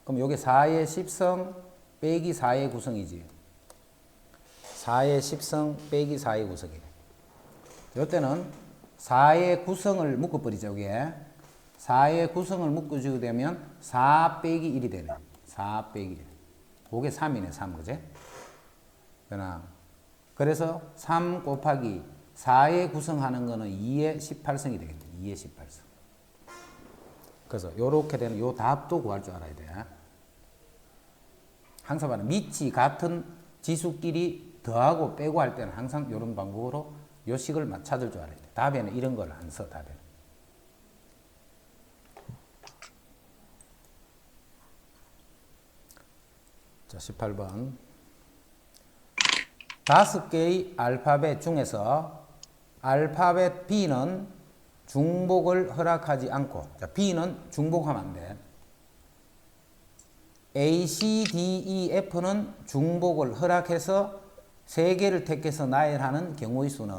그럼 여기 4의 10승 빼기 4의 구성이지. 4의 10승 빼기 4의 구성이래. 이때는 4의 구성을 묶어버리죠. 여기에 4의 구성을 묶어주게 되면 4 빼기 1이 되네. 4 빼기 1. 그게 3이네. 3 그제? 그래서 3 곱하기 4의 구성하는 거는 2의 18승이 되겠네. 2의 18승. 그래서 이렇게 되는 요 답도 구할 줄 알아야 돼. 항상 말하는 밑이 같은 지수끼리 더하고 빼고 할 때는 항상 이런 방법으로 요식을 찾을 줄 알아야 돼. 답에는 이런 걸 안 써. 답에는. 자, 18번. 5개의 알파벳 중에서 알파벳 B는 중복을 허락하지 않고, 자, B는 중복하면 안 돼. A, C, D, E, F는 중복을 허락해서 3개를 택해서 나열하는 경우의 수는.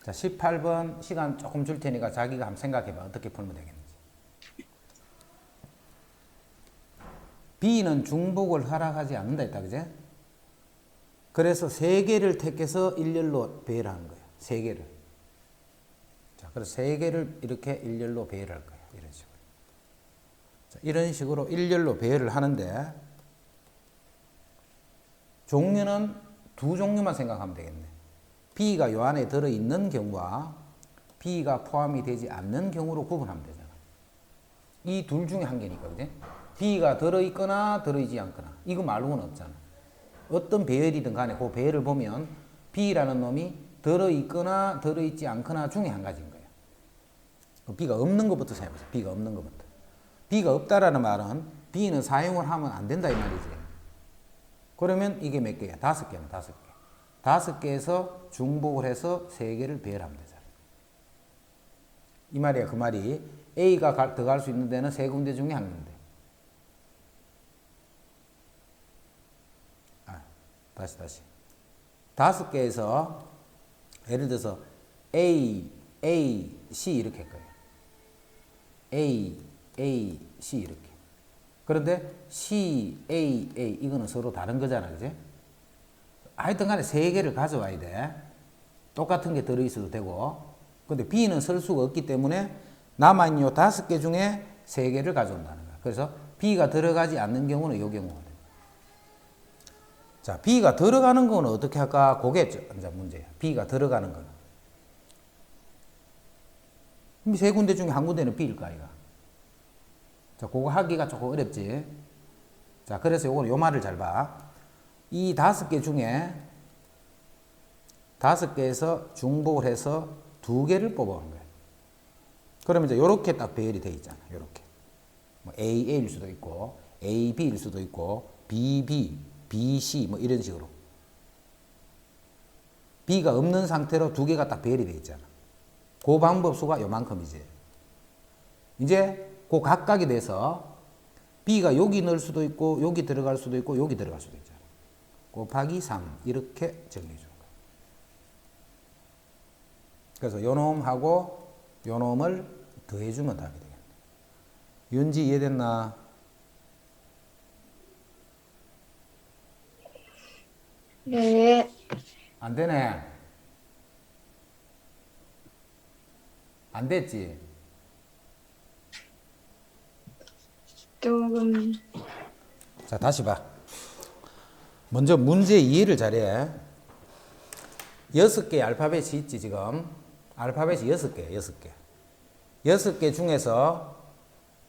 자, 18번 시간 조금 줄 테니까 자기가 한번 생각해봐. 어떻게 풀면 되겠는지. B는 중복을 허락하지 않는다 했다, 그제? 그래서 3개를 택해서 일렬로 배열하는 거예요. 3개를. 자, 그래서 3개를 이렇게 일렬로 배열할 거예요. 이런 식으로. 자, 이런 식으로 일렬로 배열을 하는데, 종류는 2종류만 생각하면 되겠네. B가 요 안에 들어있는 경우와 B가 포함이 되지 않는 경우로 구분하면 되잖아. 이 둘 중에 한 개니까, 그지? B가 들어있거나 들어있지 않거나. 이거 말고는 없잖아. 어떤 배열이든 간에 그 배열을 보면 B라는 놈이 들어있거나 들어있지 않거나 중에 한 가지인 거예요. B가 없는 것부터 생각해보세요. B가 없는 것부터. B가 없다라는 말은 B는 사용을 하면 안 된다 이 말이지. 그러면 이게 몇 개야? 5개는 5개. 5개에서 중복을 해서 3개를 배열하면 되잖아. 이 말이야, 그 말이. A가 들어갈 수 있는 데는 3군데 중에 한 군데. 다시. 5개에서 예를 들어서 A, C 이렇게 할 거예요. A, C 이렇게. 그런데 C, A 이거는 서로 다른 거잖아, 그지? 하여튼 간에 3개를 가져와야 돼. 똑같은 게 들어있어도 되고. 근데 B는 쓸 수가 없기 때문에 남아있는 요 5개 중에 3개를 가져온다는 거야. 그래서 B가 들어가지 않는 경우는 이 경우가 돼. 자, B가 들어가는 거는 어떻게 할까? 그게 이제 문제야. B가 들어가는 거는. 3군데 중에 한 군데는 B일까, 아이가? 자, 그거 하기가 조금 어렵지. 자, 그래서 요거는 요 말을 잘 봐. 이 5개 중에 5개에서 중복을 해서 2개를 뽑아오는 거야. 그러면 이제 요렇게 딱 배열이 돼 있잖아. 요렇게. 뭐 AA일 수도 있고, AB일 수도 있고, BB, BC 뭐 이런 식으로. B가 없는 상태로 2개가 딱 배열이 돼 있잖아. 그 방법수가 요만큼이지. 이제 그 각각에 대해서 B가 여기 넣을 수도 있고 여기 들어갈 수도 있고 여기 들어갈 수도 있잖아. 곱하기 3 이렇게 정리해 준 거야. 그래서 요 놈하고 요 놈을 더해주면 답이 되겠네. 윤지 이해됐나? 네. 안 되네. 안 됐지? 조금. 자, 다시 봐. 먼저 문제 이해를 잘해. 6개의 알파벳이 있지, 지금. 알파벳이 6개, 6개. 6개 중에서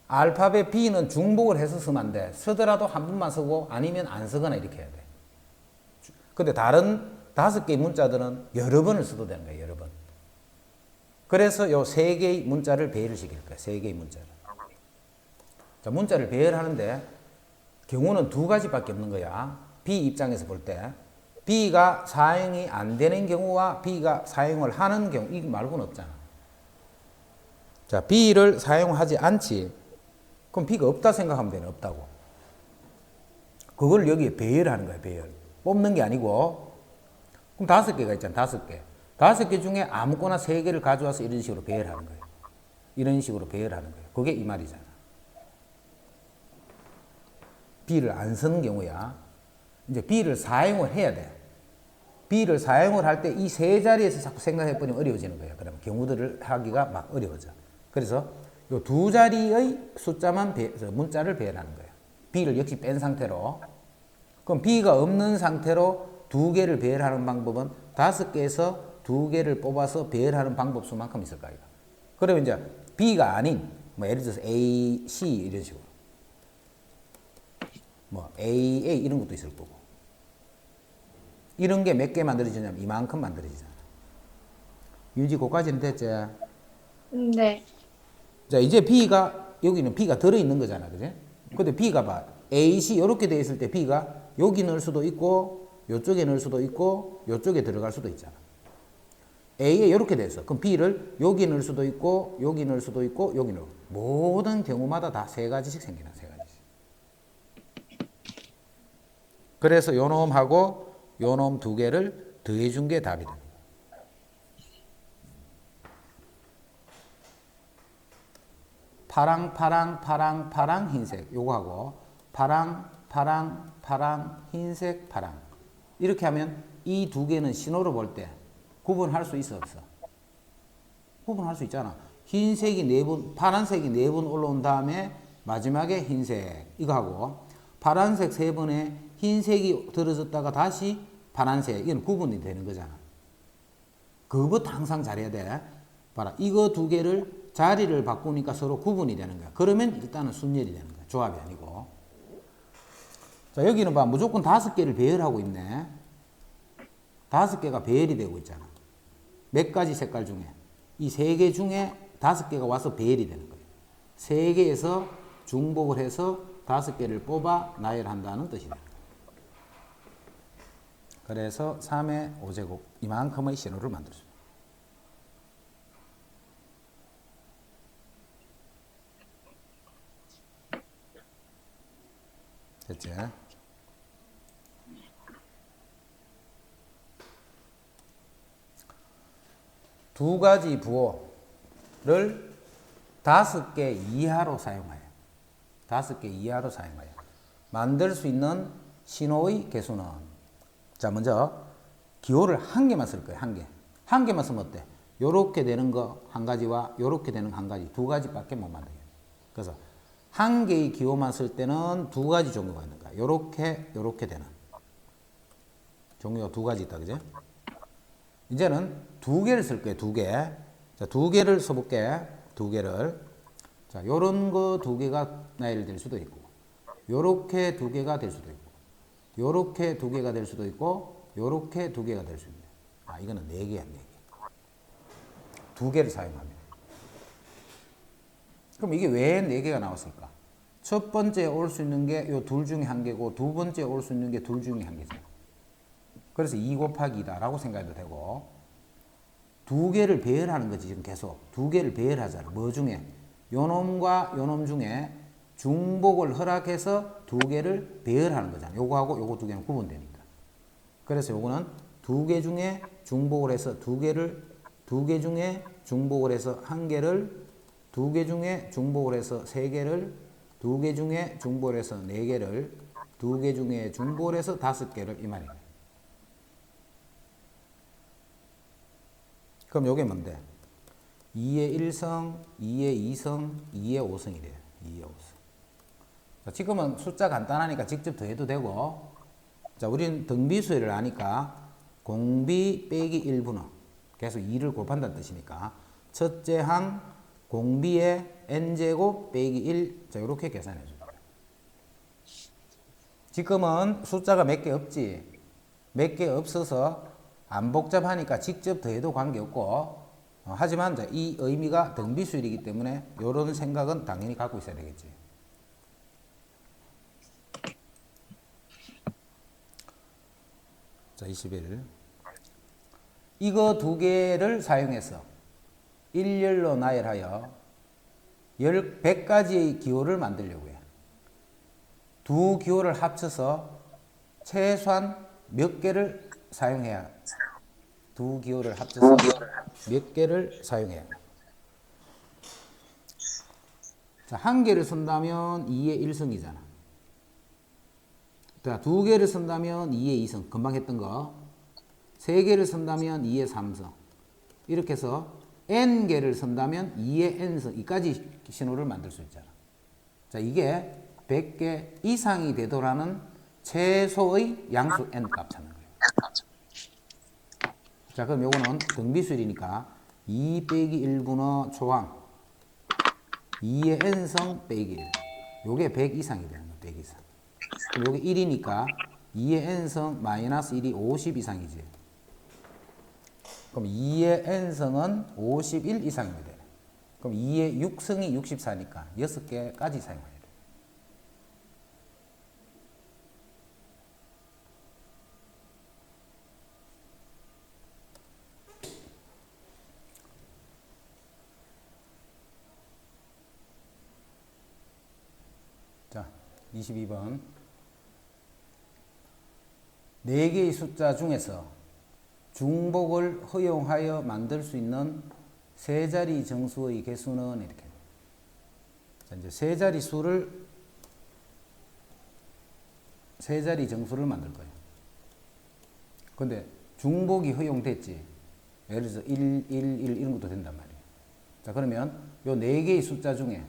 알파벳 B는 중복을 해서 쓰면 안 돼. 쓰더라도 한 번만 쓰고 아니면 안 쓰거나 이렇게 해야 돼. 근데 다른 5개의 문자들은 여러 번을 써도 되는 거야, 여러 번. 그래서 요 3개의 문자를 배열을 시킬 거야, 3개의 문자를. 자, 문자를 배열하는데 경우는 2가지밖에 없는 거야. B 입장에서 볼 때. B가 사용이 안 되는 경우와 B가 사용을 하는 경우, 이 말고는 없잖아. 자, B를 사용하지 않지. 그럼 B가 없다 생각하면 되네, 없다고. 그걸 여기에 배열하는 거야, 배열. 뽑는 게 아니고. 그럼 5개가 있잖아, 5개. 5개 중에 아무거나 3개를 가져와서 이런 식으로 배열하는 거예요. 이런 식으로 배열하는 거예요. 그게 이 말이잖아. B를 안 쓰는 경우야. 이제 B를 사용을 해야 돼. B를 사용을 할 때 이 3자리에서 자꾸 생각해보면 어려워지는 거야. 그러면 경우들을 하기가 막 어려워져. 그래서 이 2자리의 숫자만 문자를 배열하는 거예요. B를 역시 뺀 상태로. 그럼 B가 없는 상태로 2개를 배열하는 방법은 5개에서 2개를 뽑아서 배열하는 방법 수만큼 있을 거예요. 그러면 이제 B가 아닌, 뭐 예를 들어서 A, C 이런 식으로. 뭐 AA 이런 것도 있을 거고. 이런 게 몇 개 만들어지냐면 이만큼 만들어지잖아. 유지 고까지는 됐지? 네. 자, 이제 B가 여기는 B가 들어있는 거잖아, 그지? 근데 B가 봐. A, C 이렇게 돼 있을 때 B가 여기 넣을 수도 있고 요쪽에 넣을 수도 있고 요쪽에 들어갈 수도 있잖아. A에 이렇게 돼서 그럼 B를 여기 넣을 수도 있고 여기 넣을 수도 있고 여기 넣을 모든 경우마다 다 세 가지씩 생기나 세 가지씩. 그래서 요 놈하고 요 놈 두 개를 더해 준 게 답이 됩니다. 파랑 파랑 파랑 파랑 흰색 요거하고 파랑 파랑 파랑 흰색 파랑 이렇게 하면 이 두 개는 신호로 볼 때 구분할 수 있어 없어? 구분할 수 있잖아. 흰색이 네 번, 파란색이 네 번 올라온 다음에 마지막에 흰색 이거 하고 파란색 세 번에 흰색이 들어졌다가 다시 파란색 이건 구분이 되는 거잖아. 그것부터 항상 잘해야 돼. 봐라 이거 두 개를 자리를 바꾸니까 서로 구분이 되는 거야. 그러면 일단은 순열이 되는 거야. 조합이 아니고. 자 여기는 봐 무조건 5개를 배열하고 있네. 5개가 배열이 되고 있잖아. 몇 가지 색깔 중에 이 3개 중에 5개가 와서 배열이 되는 거예요. 3개에서 중복을 해서 5개를 뽑아 나열한다는 뜻이 되는 거예요. 그래서 3의 5제곱 이만큼의 신호를 만들 수 있어요. 됐지? 두 가지 부호를 5개 이하로 사용하여 5개 이하로 사용하여 만들 수 있는 신호의 개수는 자 먼저 기호를 한 개만 쓸 거예요. 한 개만 쓰면 어때? 요렇게 되는 거 한 가지와 요렇게 되는 한 가지 두 가지밖에 못 만들게. 그래서 한 개의 기호만 쓸 때는 두 가지 종류가 있는 거야. 요렇게 되는 종류가 두 가지 있다. 그죠? 이제는 두 개를 쓸 거예요. 두 개. 자, 두 개를 써볼게. 두 개를. 자, 요런 거 두 개가 나열될 수도 있고, 요렇게 두 개가 될 수도 있고, 요렇게 두 개가 될 수도 있고, 요렇게 두 개가 될 수 있네. 아, 이거는 네 개야, 네 개. 두 개를 사용하면. 그럼 이게 왜 네 개가 나왔을까? 첫 번째 올 수 있는 게 요 둘 중에 한 개고, 두 번째 올 수 있는 게 둘 중에 한 개잖아. 그래서 2 곱하기 2다라고 생각해도 되고, 두 개를 배열하는 거지, 지금 계속. 두 개를 배열하잖아. 뭐 중에? 요 놈과 요 놈 중에 중복을 허락해서 두 개를 배열하는 거잖아. 요거하고 요거 두 개는 구분되니까. 그래서 요거는 두 개 중에 중복을 해서 두 개 중에 중복을 해서 한 개를, 두 개 중에 중복을 해서 세 개를, 두 개 중에 중복을 해서 네 개를, 두 개 중에 중복을 해서 5개를 이 말이야. 그럼 요게 뭔데? 2의 1성, 2의 2성, 2의 5성이래요. 2의 5성. 자, 지금은 숫자 간단하니까 직접 더해도 되고, 자, 우리는 등비수열을 아니까 공비 빼기 1분의 계속 2를 곱한다는 뜻이니까 첫째 항 공비의 n제곱 빼기 1, 자, 이렇게 계산해 줍니다. 지금은 숫자가 몇 개 없지. 몇 개 없어서 안 복잡하니까 직접 더해도 관계없고, 하지만 이 의미가 등비수열이기 때문에 이런 생각은 당연히 갖고 있어야 되겠지. 자, 21. 이거 두 개를 사용해서 일렬로 나열하여 100가지의 기호를 만들려고 해. 두 기호를 합쳐서 최소한 몇 개를 사용해야, 두 기호를 합쳐서 몇 개를 사용해야. 자, 한 개를 쓴다면 2의 1성이잖아. 자, 두 개를 쓴다면 2의 2성. 금방 했던 거. 세 개를 쓴다면 2의 3성. 이렇게 해서 n개를 쓴다면 2의 n성. 이까지 신호를 만들 수 있잖아. 자, 이게 100개 이상이 되더라는 최소의 양수 n 값 찾는 거예요. 자, 그럼 요거는 등비수열이니까 2 빼기 1분의 초항 2의 n성 빼기 1. 요게 100 이상이 되는 거예요. 100 이상. 그럼 요게 1이니까 2의 n성 마이너스 1이 50 이상이지. 그럼 2의 n성은 51 이상이 되네. 그럼 2의 6성이 64니까 6개까지 사용해야 돼. 22번. 4개의 숫자 중에서 중복을 허용하여 만들 수 있는 세 자리 정수의 개수는 이렇게. 자, 이제 세 자리 정수를 만들 거예요. 근데 중복이 허용됐지. 예를 들어서 1, 1, 1 이런 것도 된단 말이에요. 자, 그러면 요 4개의 숫자 중에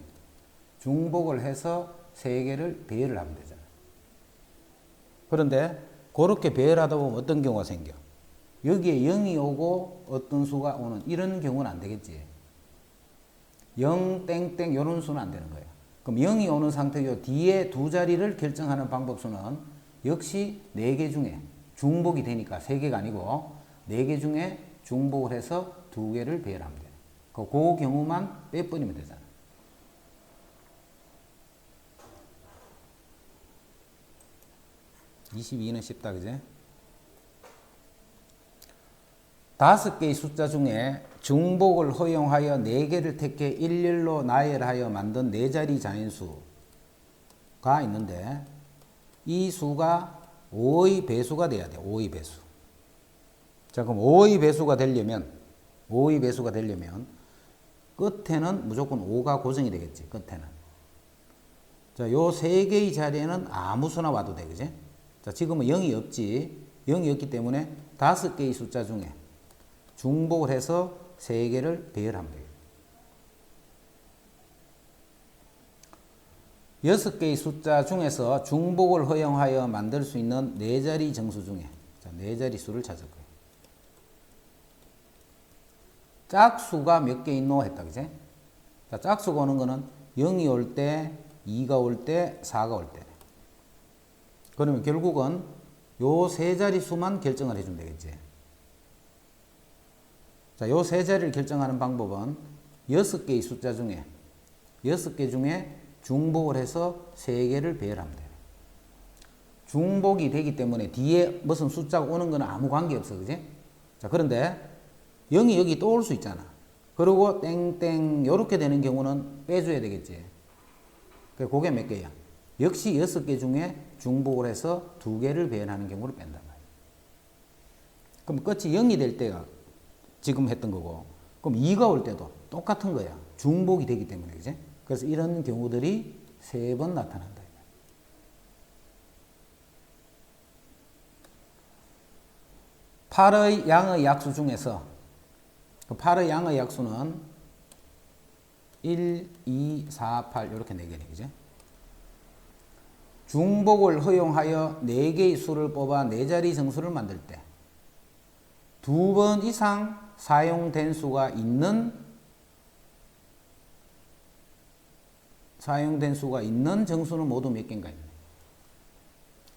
중복을 해서 3개를 배열을 하면 되잖아. 그런데 그렇게 배열하다 보면 어떤 경우가 생겨? 여기에 0이 오고 어떤 수가 오는 이런 경우는 안 되겠지. 0, 땡땡 이런 수는 안 되는 거예요. 그럼 0이 오는 상태요 뒤에 두 자리를 결정하는 방법수는 역시 4개 중에 중복이 되니까 3개가 아니고 4개 중에 중복을 해서 2개를 배열하면 돼요. 그 경우만 빼버리면 되잖아. (22는) 쉽다, 그제? 5개의 숫자 중에 중복을 허용하여 4개를 택해 일렬로 나열하여 만든 4자리 자연수가 있는데 이 수가 5의 배수가 돼야 돼. 5의 배수. 자, 그럼 5의 배수가 되려면 끝에는 무조건 5가 고정이 되겠지. 끝에는. 자, 요 3개의 자리에는 아무 수나 와도 돼. 그지? 자, 지금은 0이 없지. 0이 없기 때문에 5개의 숫자 중에 중복을 해서 3개를 배열하면 돼요. 6개의 숫자 중에서 중복을 허용하여 만들 수 있는 4자리 정수 중에 4자리 수를 찾을 거예요. 짝수가 몇 개 있노 했다, 그지? 자, 짝수가 오는 거는 0이 올 때, 2가 올 때, 4가 올 때. 그러면 결국은 요 3자리 수만 결정을 해주면 되겠지. 자, 요 3자리를 결정하는 방법은 6개의 숫자 중에 6개 중에 중복을 해서 3개를 배열하면 돼요. 중복이 되기 때문에 뒤에 무슨 숫자가 오는 거는 아무 관계 없어, 그지? 자, 그런데 0이 여기 또 올 수 있잖아. 그리고 땡땡 요렇게 되는 경우는 빼줘야 되겠지. 그게 몇 개야? 역시 6개 중에 중복을 해서 2개를 배열하는 경우를 뺀단 말이야. 그럼 끝이 0이 될 때가 지금 했던 거고, 그럼 2가 올 때도 똑같은 거야. 중복이 되기 때문에, 그지? 그래서 이런 경우들이 3번 나타난다. 8의 양의 약수 중에서 8의 양의 약수는 1, 2, 4, 8 이렇게 4개네, 그지? 중복을 허용하여 4개의 수를 뽑아 4자리 정수를 만들 때 2번 이상 사용된 수가 있는 정수는 모두 몇 개인가 있네.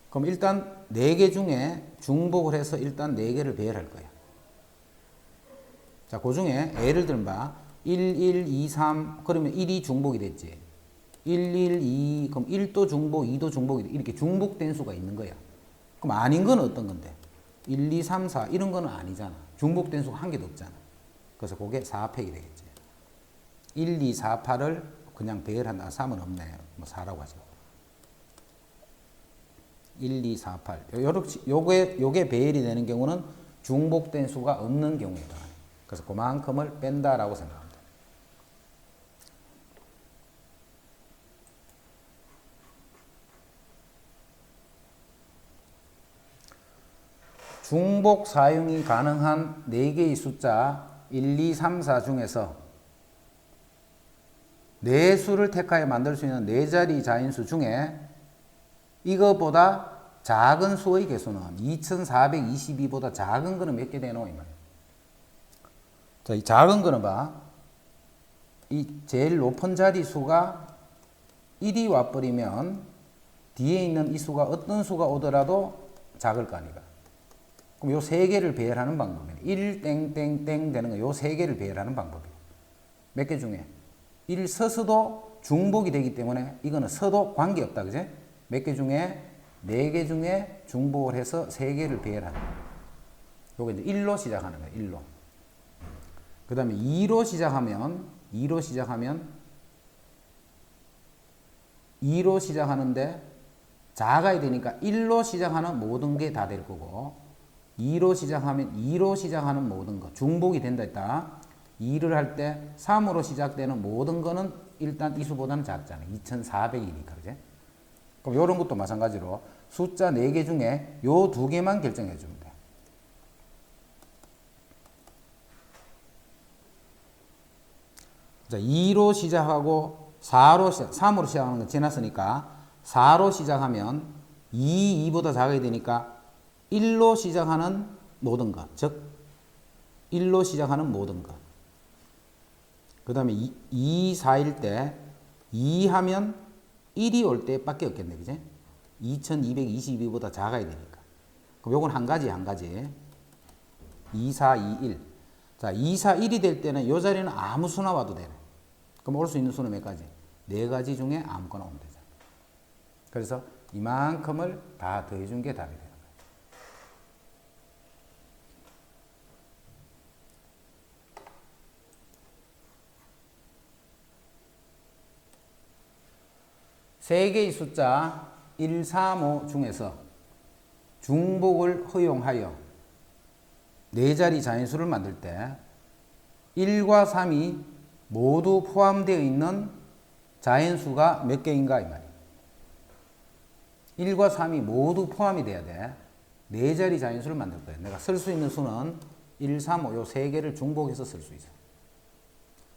그럼 일단 4개 중에 중복을 해서 일단 4개를 배열할 거야. 자, 그 중에 예를 들면 봐. 1, 1, 2, 3 그러면 1이 중복이 됐지. 1, 1, 2 그럼 1도 중복, 2도 중복이 돼. 이렇게 중복된 수가 있는 거야. 그럼 아닌 건 어떤 건데? 1, 2, 3, 4 이런 거는 아니잖아. 중복된 수가 한 개도 없잖아. 그래서 그게 4팩이 되겠지. 1, 2, 4, 8을 그냥 배열한다. 3은 없네. 뭐 4라고 하죠. 1, 2, 4, 8. 요게 배열이 되는 경우는 중복된 수가 없는 경우이다. 그래서 그만큼을 뺀다라고 생각합니다. 중복 사용이 가능한 4개의 숫자 1, 2, 3, 4 중에서 4수를 택하여 만들 수 있는 4자리 자연수 중에 이거보다 작은 수의 개수는 2422보다 작은 거는 몇 개 되노? 이 말이에요. 자, 이 작은 거는 봐. 이 제일 높은 자리 수가 1이 와버리면 뒤에 있는 이 수가 어떤 수가 오더라도 작을 거 아니까. 그럼 요 3개를 배열하는 방법이에요. 1 땡땡땡 되는 거 요 3개를 배열하는 방법이에요. 몇 개 중에 1 서서도 중복이 되기 때문에 이거는 서도 관계없다. 그제? 몇 개 중에 4개 중에 중복을 해서 3개를 배열하는 거예요. 요게 이제 1로 시작하는 거예요. 1로. 그 다음에 2로 시작하는데 작아야 되니까 1로 시작하는 모든 게 다 될 거고 2로 시작하면 2로 시작하는 모든 거 중복이 된다 했다. 2를 할 때 3으로 시작되는 모든 거는 일단 이 수보다는 작잖아요. 2400이니까 그제? 그럼 이런 것도 마찬가지로 숫자 4개 중에 요 2개만 결정해 주면 돼. 자, 2로 시작하고 3으로 시작하는 건 지났으니까 4로 시작하면 2보다 작아야 되니까 1로 시작하는 모든 것, 즉 1로 시작하는 모든 것. 그 다음에 2, 4일 때 2 하면 1이 올 때밖에 없겠네, 그지? 2222보다 작아야 되니까. 그럼 요건 한 가지. 2, 4, 2, 1. 자, 2, 4, 1이 될 때는 요 자리는 아무 수나 와도 되네. 그럼 올 수 있는 수는 몇 가지? 4가지 중에 아무거나 오면 되잖아. 그래서 이만큼을 다 더해준 게 답이 되는 거예요. 세 개의 숫자 1, 3, 5 중에서 중복을 허용하여 4자리 자연수를 만들 때 1과 3이 모두 포함되어 있는 자연수가 몇 개인가 이 말이에요. 1과 3이 모두 포함이 돼야 돼. 4자리 자연수를 만들 거예요. 내가 쓸 수 있는 수는 1, 3, 5 요 3개를 중복해서 쓸 수 있어.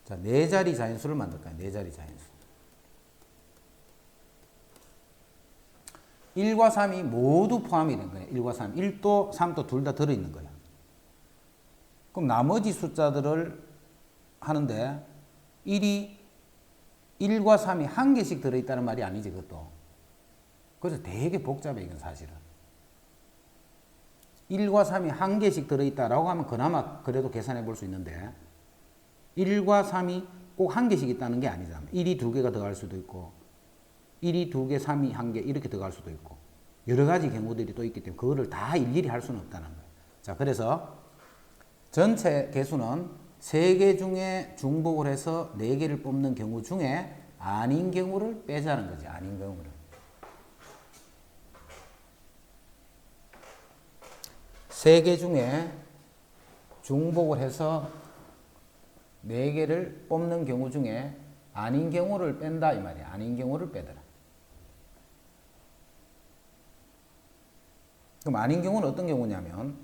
자, 4자리 자연수를 만들 거예요. 4자리 자연수. 1과 3이 모두 포함이 된 거예요. 1과 3. 1도 3도 둘 다 들어있는 거예요. 그럼 나머지 숫자들을 하는데 1과 3이 한 개씩 들어있다는 말이 아니지, 그것도. 그래서 되게 복잡해, 이건 사실은. 1과 3이 한 개씩 들어있다라고 하면 그나마 그래도 계산해 볼 수 있는데 1과 3이 꼭 한 개씩 있다는 게 아니잖아. 1이 2개가 들어갈 수도 있고 1이 2개, 3이 1개 이렇게 들어갈 수도 있고 여러 가지 경우들이 또 있기 때문에 그거를 다 일일이 할 수는 없다는 거예요. 자, 그래서 전체 개수는 3개 중에 중복을 해서 4개를 뽑는 경우 중에 아닌 경우를 빼자는 거지. 아닌 경우를. 3개 중에 중복을 해서 4개를 뽑는 경우 중에 아닌 경우를 뺀다 이 말이야. 아닌 경우를 빼더라. 그럼 아닌 경우는 어떤 경우냐면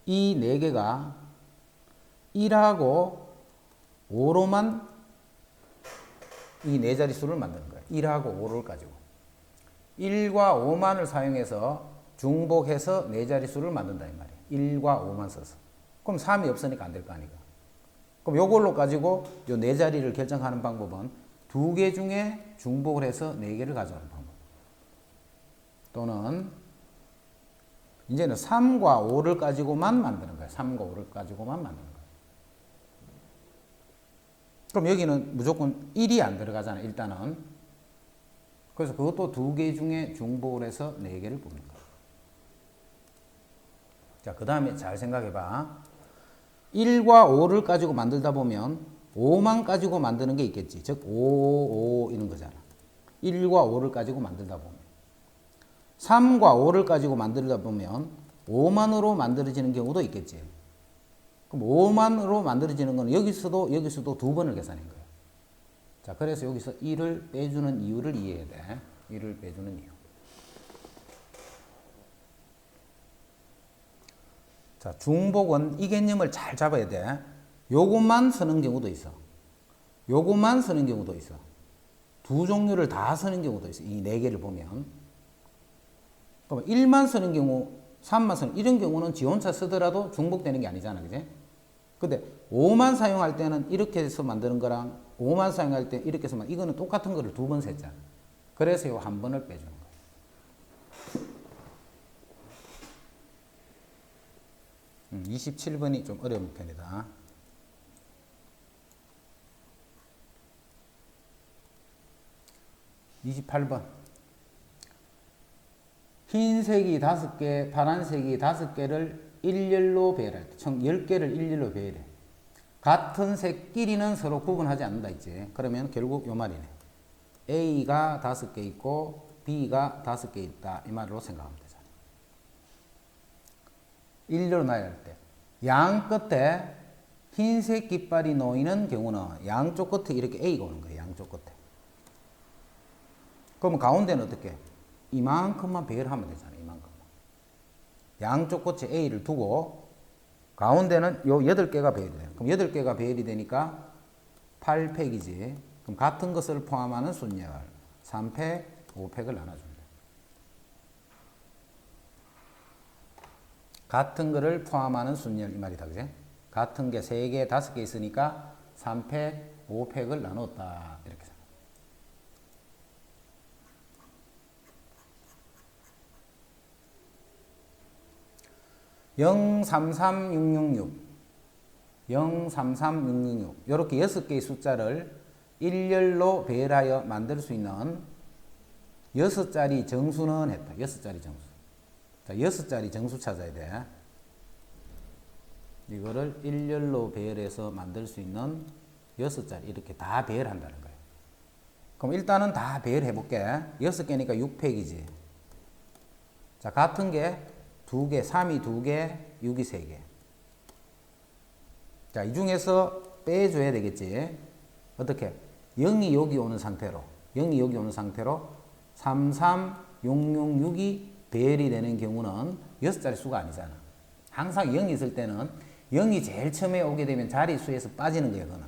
이 4개가 1하고 5로만 이 4자리 수를 만드는 거예요. 1하고 5를 가지고 1과 5만을 사용해서 중복해서 4자리 수를 만든다 이 말이에요. 1과 5만 써서. 그럼 3이 없으니까 안 될 거 아니까. 그럼 요걸로 가지고 요 4자리를 결정하는 방법은 2개 중에 중복을 해서 4개를 가져가는 방법. 또는 이제는 3과 5를 가지고만 만드는 거예요. 3과 5를 가지고만 만드는 거예요. 그럼 여기는 무조건 1이 안 들어가잖아요. 일단은. 그래서 그것도 2개 중에 중복을 해서 4개를 뽑는 거예요. 자, 그 다음에 잘 생각해 봐. 1과 5를 가지고 만들다 보면 5만 가지고 만드는 게 있겠지. 즉 5, 5 이런 거잖아. 1과 5를 가지고 만들다 보면 3과 5를 가지고 만들다 보면 5만으로 만들어지는 경우도 있겠지. 그럼 5만으로 만들어지는 건 여기서도 2번을 계산한 거예요. 자, 그래서 여기서 1을 빼주는 이유를 이해해야 돼. 1을 빼주는 이유. 자, 중복은 이 개념을 잘 잡아야 돼. 요것만 쓰는 경우도 있어. 요것만 쓰는 경우도 있어. 두 종류를 다 쓰는 경우도 있어. 이 4개를 보면. 그러면 1만 쓰는 경우, 3만 쓰는 이런 경우는 지 혼자 쓰더라도 중복되는 게 아니잖아. 그지? 근데 5만 사용할 때는 이렇게 해서 만드는 거랑 5만 사용할 때 이렇게 해서 이거는 똑같은 거를 2번 셌잖아. 그래서 요 한 번을 빼주는 거야. 27번이 좀 어려운 편이다. 28번. 흰색이 5개, 파란색이 5개를 일렬로 배열할 때, 총 10개를 일렬로 배열해. 같은 색끼리는 서로 구분하지 않는다 했지. 그러면 결국 요 말이네. A가 5개 있고, B가 5개 있다. 이 말로 생각하면 되잖아요. 일렬로 나열할 때. 양 끝에 흰색 깃발이 놓이는 경우는 양쪽 끝에 이렇게 A가 오는 거예요. 양쪽 끝에. 그러면 가운데는 어떻게? 이만큼만 배열하면 되잖아요. 이만큼만. 양쪽 끝에 A를 두고 가운데는 요 8개가 배열이 돼요. 그럼 8개가 배열이 되니까 8팩이지. 그럼 같은 것을 포함하는 순열 3팩, 5팩을 나눠줍니다. 같은 거를 포함하는 순열 이 말이다. 그지? 같은 게 3개, 5개 있으니까 3팩, 5팩을 나눴다. 이렇게 생각합니다. (0 3 3 6 6 6) 0 3 3 6 6 6 이렇게 6개의 숫자를 일렬로 배열하여 만들 수 있는 6자리 정수는 했다. 6자리 정수. 자, 6자리 정수 찾아야 돼. 이거를 일렬로 배열해서 만들 수 있는 6자리 이렇게 다 배열한다는 거예요. 그럼 일단은 다 배열해 볼게. 6개니까 6팩이지. 자, 같은 게 2개, 3이 2개, 6이 3개. 자, 이 중에서 빼줘야 되겠지. 어떻게? 0이 여기 오는 상태로 0이 여기 오는 상태로 3, 3, 6, 6, 6이 배열이 되는 경우는 6자리 수가 아니잖아. 항상 0이 있을 때는 0이 제일 처음에 오게 되면 자리수에서 빠지는 거예요. 그거는.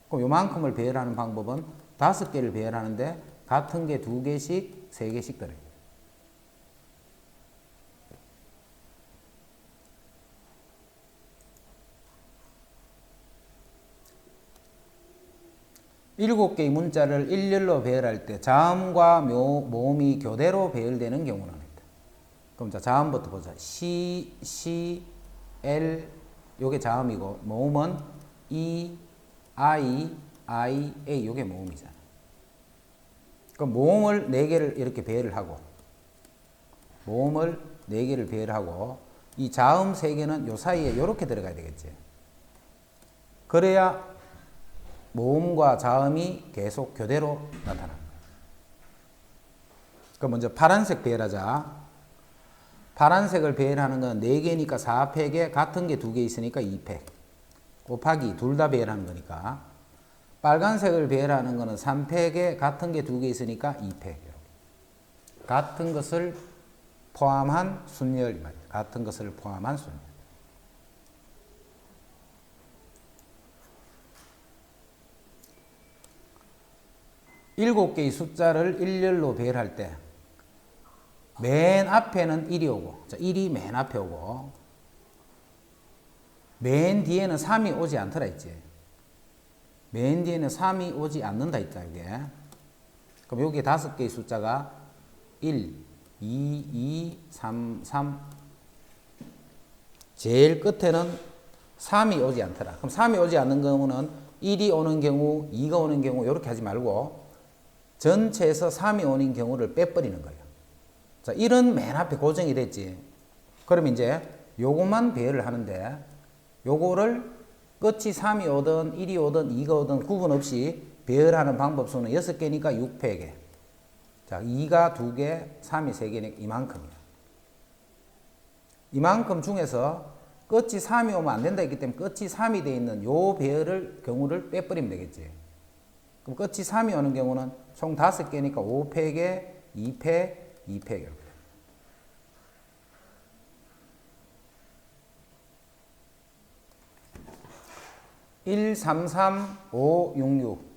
그럼 요만큼을 배열하는 방법은 5개를 배열하는데 같은 게 2개씩, 3개씩 들어요. 일곱 개의 문자를 일렬로 배열할 때 자음과 모음이 교대로 배열되는 경우는 있다. 그럼 자, 자음부터 보자. C, C, L 요게 자음이고 모음은 E, I, A 요게 모음이잖아. 그럼 모음을 4개를 이렇게 배열을 하고 모음을 4개를 배열하고 이 자음 3개는 요 사이에 이렇게 들어가야 되겠지. 그래야 모음과 자음이 계속 교대로 나타납니다. 그럼 먼저 파란색 배열하자. 파란색을 배열하는 건 4개니까 4팩에 같은 게 2개 있으니까 2팩. 곱하기 둘 다 배열하는 거니까. 빨간색을 배열하는 거는 3팩에 같은 게 2개 있으니까 2팩. 같은 것을 포함한 순열 말이에요. 같은 것을 포함한 순열. 일곱 개의 숫자를 일렬로 배열할 때 맨 앞에는 1이 오고, 자, 1이 맨 앞에 오고 맨 뒤에는 3이 오지 않더라 했지. 맨 뒤에는 3이 오지 않는다 했다 이게. 그럼 여기 5개의 숫자가 1, 2, 2, 3, 3 제일 끝에는 3이 오지 않더라. 그럼 3이 오지 않는 경우는 1이 오는 경우, 2가 오는 경우 이렇게 하지 말고 전체에서 3이 오는 경우를 빼버리는 거예요. 자, 1은 맨 앞에 고정이 됐지. 그럼 이제 요것만 배열을 하는데 요거를 끝이 3이 오든 1이 오든 2가 오든 구분 없이 배열하는 방법 수는 6개니까 6팩에. 자, 2가 2개, 3이 3개니까 이만큼이야. 이만큼 중에서 끝이 3이 오면 안 된다 했기 때문에 끝이 3이 되어 있는 요 배열을 경우를 빼버리면 되겠지. 그럼 끝이 3이 오는 경우는 총 5개니까 5팩에 2팩, 2팩 이렇게. 1, 3, 3, 5, 6, 6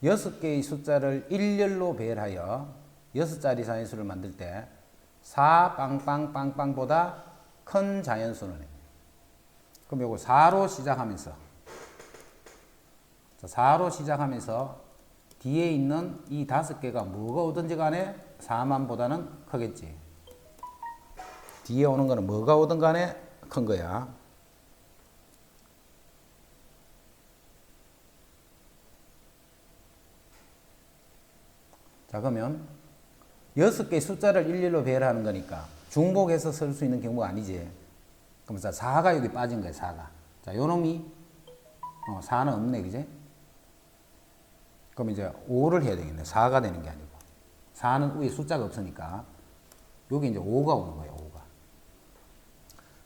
6개의 숫자를 일렬로 배열하여 6자리 자연수를 만들 때 4 빵빵빵빵보다 큰 자연수는 해요. 그럼 요거 4로 시작하면서 자, 4로 시작하면서 뒤에 있는 이 5개가 뭐가 오든지 간에 4만보다는 크겠지. 뒤에 오는 거는 뭐가 오든 간에 큰 거야. 자, 그러면 6개의 숫자를 일렬로 배열하는 거니까 중복해서 쓸 수 있는 경우가 아니지. 그럼 자, 4가 여기 빠진 거야, 4가. 자, 요 놈이 4는 없네, 그지? 그럼 이제 5를 해야 되겠네. 4가 되는 게 아니고. 4는 위에 숫자가 없으니까 여기 이제 5가 오는 거예요. 5가.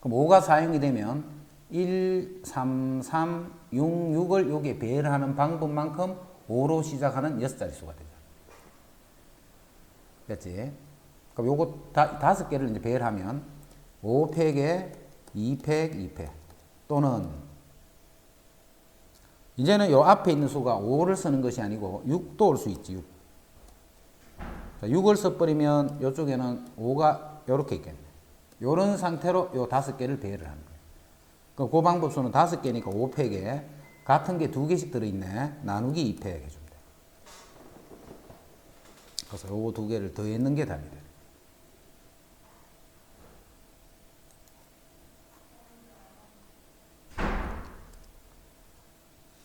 그럼 5가 사용이 되면 1, 3, 3, 6, 6을 여기에 배열하는 방법만큼 5로 시작하는 6자릿수가 되죠. 됐지? 그럼 요거 다섯 개를 이제 배열하면 5팩에 2팩, 2팩 또는 이제는 요 앞에 있는 수가 5를 쓰는 것이 아니고 6도 올 수 있지. 6. 자, 6을 써버리면 이쪽에는 5가 이렇게 있겠네. 이런 상태로 요 다섯 개를 배열을 하는 거예요. 그럼 그 방법수는 다섯 개니까 5팩에 같은 게 두 개씩 들어있네. 나누기 2팩 해주면 돼. 그래서 요거 두 개를 더했는 게 답이 돼.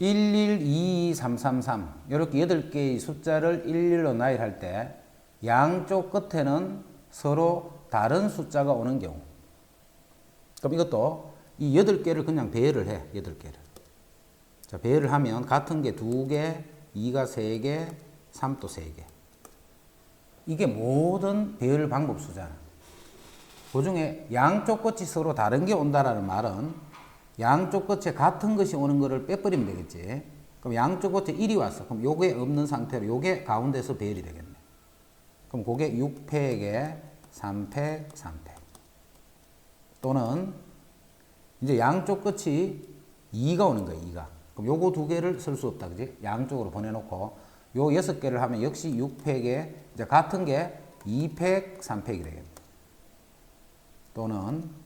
11, 22, 333 이렇게 8개의 숫자를 일일로 나열할 때 양쪽 끝에는 서로 다른 숫자가 오는 경우. 그럼 이것도 이 8개를 그냥 배열을 해. 8개를. 자, 배열을 하면 같은 게 2개, 2가 3개, 3도 3개. 이게 모든 배열 방법 수잖아. 그 중에 양쪽 끝이 서로 다른 게 온다라는 말은 양쪽 끝에 같은 것이 오는 거를 빼버리면 되겠지. 그럼 양쪽 끝에 1이 왔어. 그럼 요게 없는 상태로 요게 가운데서 배열이 되겠네. 그럼 그게 6팩에 3팩, 3팩. 또는 이제 양쪽 끝이 2가 오는 거야, 2가. 그럼 요거 두 개를 쓸 수 없다, 그지? 양쪽으로 보내놓고 요 6개를 하면 역시 6팩에 이제 같은 게 2팩, 3팩이 되겠네. 또는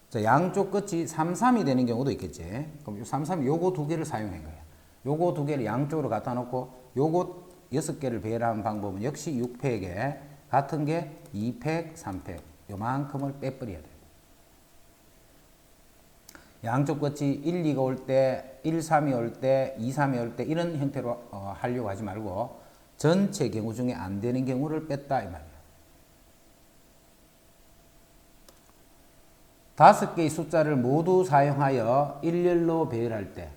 자, 양쪽 끝이 3, 3이 되는 경우도 있겠지. 그럼 3, 3, 요거 두 개를 사용한 거야. 요거 두 개를 양쪽으로 갖다 놓고 요거 6개를 배열하는 방법은 역시 6팩에 같은 게 2팩, 3팩 요만큼을 빼버려야 돼. 양쪽 끝이 1, 2가 올 때, 1, 3이 올 때, 2, 3이 올 때 이런 형태로 하려고 하지 말고 전체 경우 중에 안 되는 경우를 뺐다 이 말이야. 5개의 숫자를 모두 사용하여 일렬로 배열할 때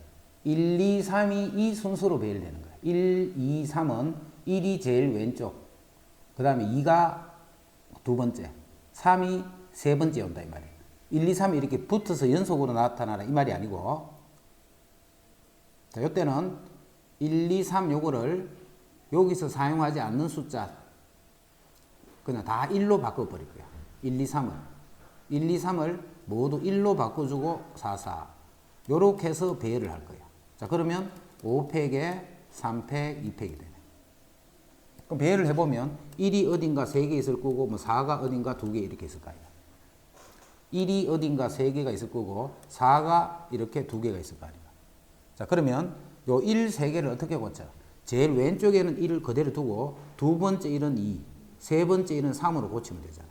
1, 2, 3이 이 순서로 배열되는 거야. 1, 2, 3은 1이 제일 왼쪽, 그 다음에 2가 두 번째, 3이 세 번째 온다 이 말이야. 1, 2, 3이 이렇게 붙어서 연속으로 나타나라 이 말이 아니고, 자, 이때는 1, 2, 3 요거를 여기서 사용하지 않는 숫자 그냥 다 1로 바꿔버릴 거야. 1, 2, 3을 1, 2, 3을 모두 1로 바꿔주고 4, 4 요렇게 해서 배열을 할 거야. 자, 그러면 5팩에 3팩, 2팩이 되네. 그럼 배열을 해보면 1이 어딘가 3개 있을 거고 뭐 4가 어딘가 2개 이렇게 있을 거야. 1이 어딘가 3개가 있을 거고 4가 이렇게 2개가 있을 거 아니야. 자, 그러면 요 1, 3개를 어떻게 고쳐? 제일 왼쪽에는 1을 그대로 두고 두 번째 1은 2, 세 번째 1은 3으로 고치면 되잖아.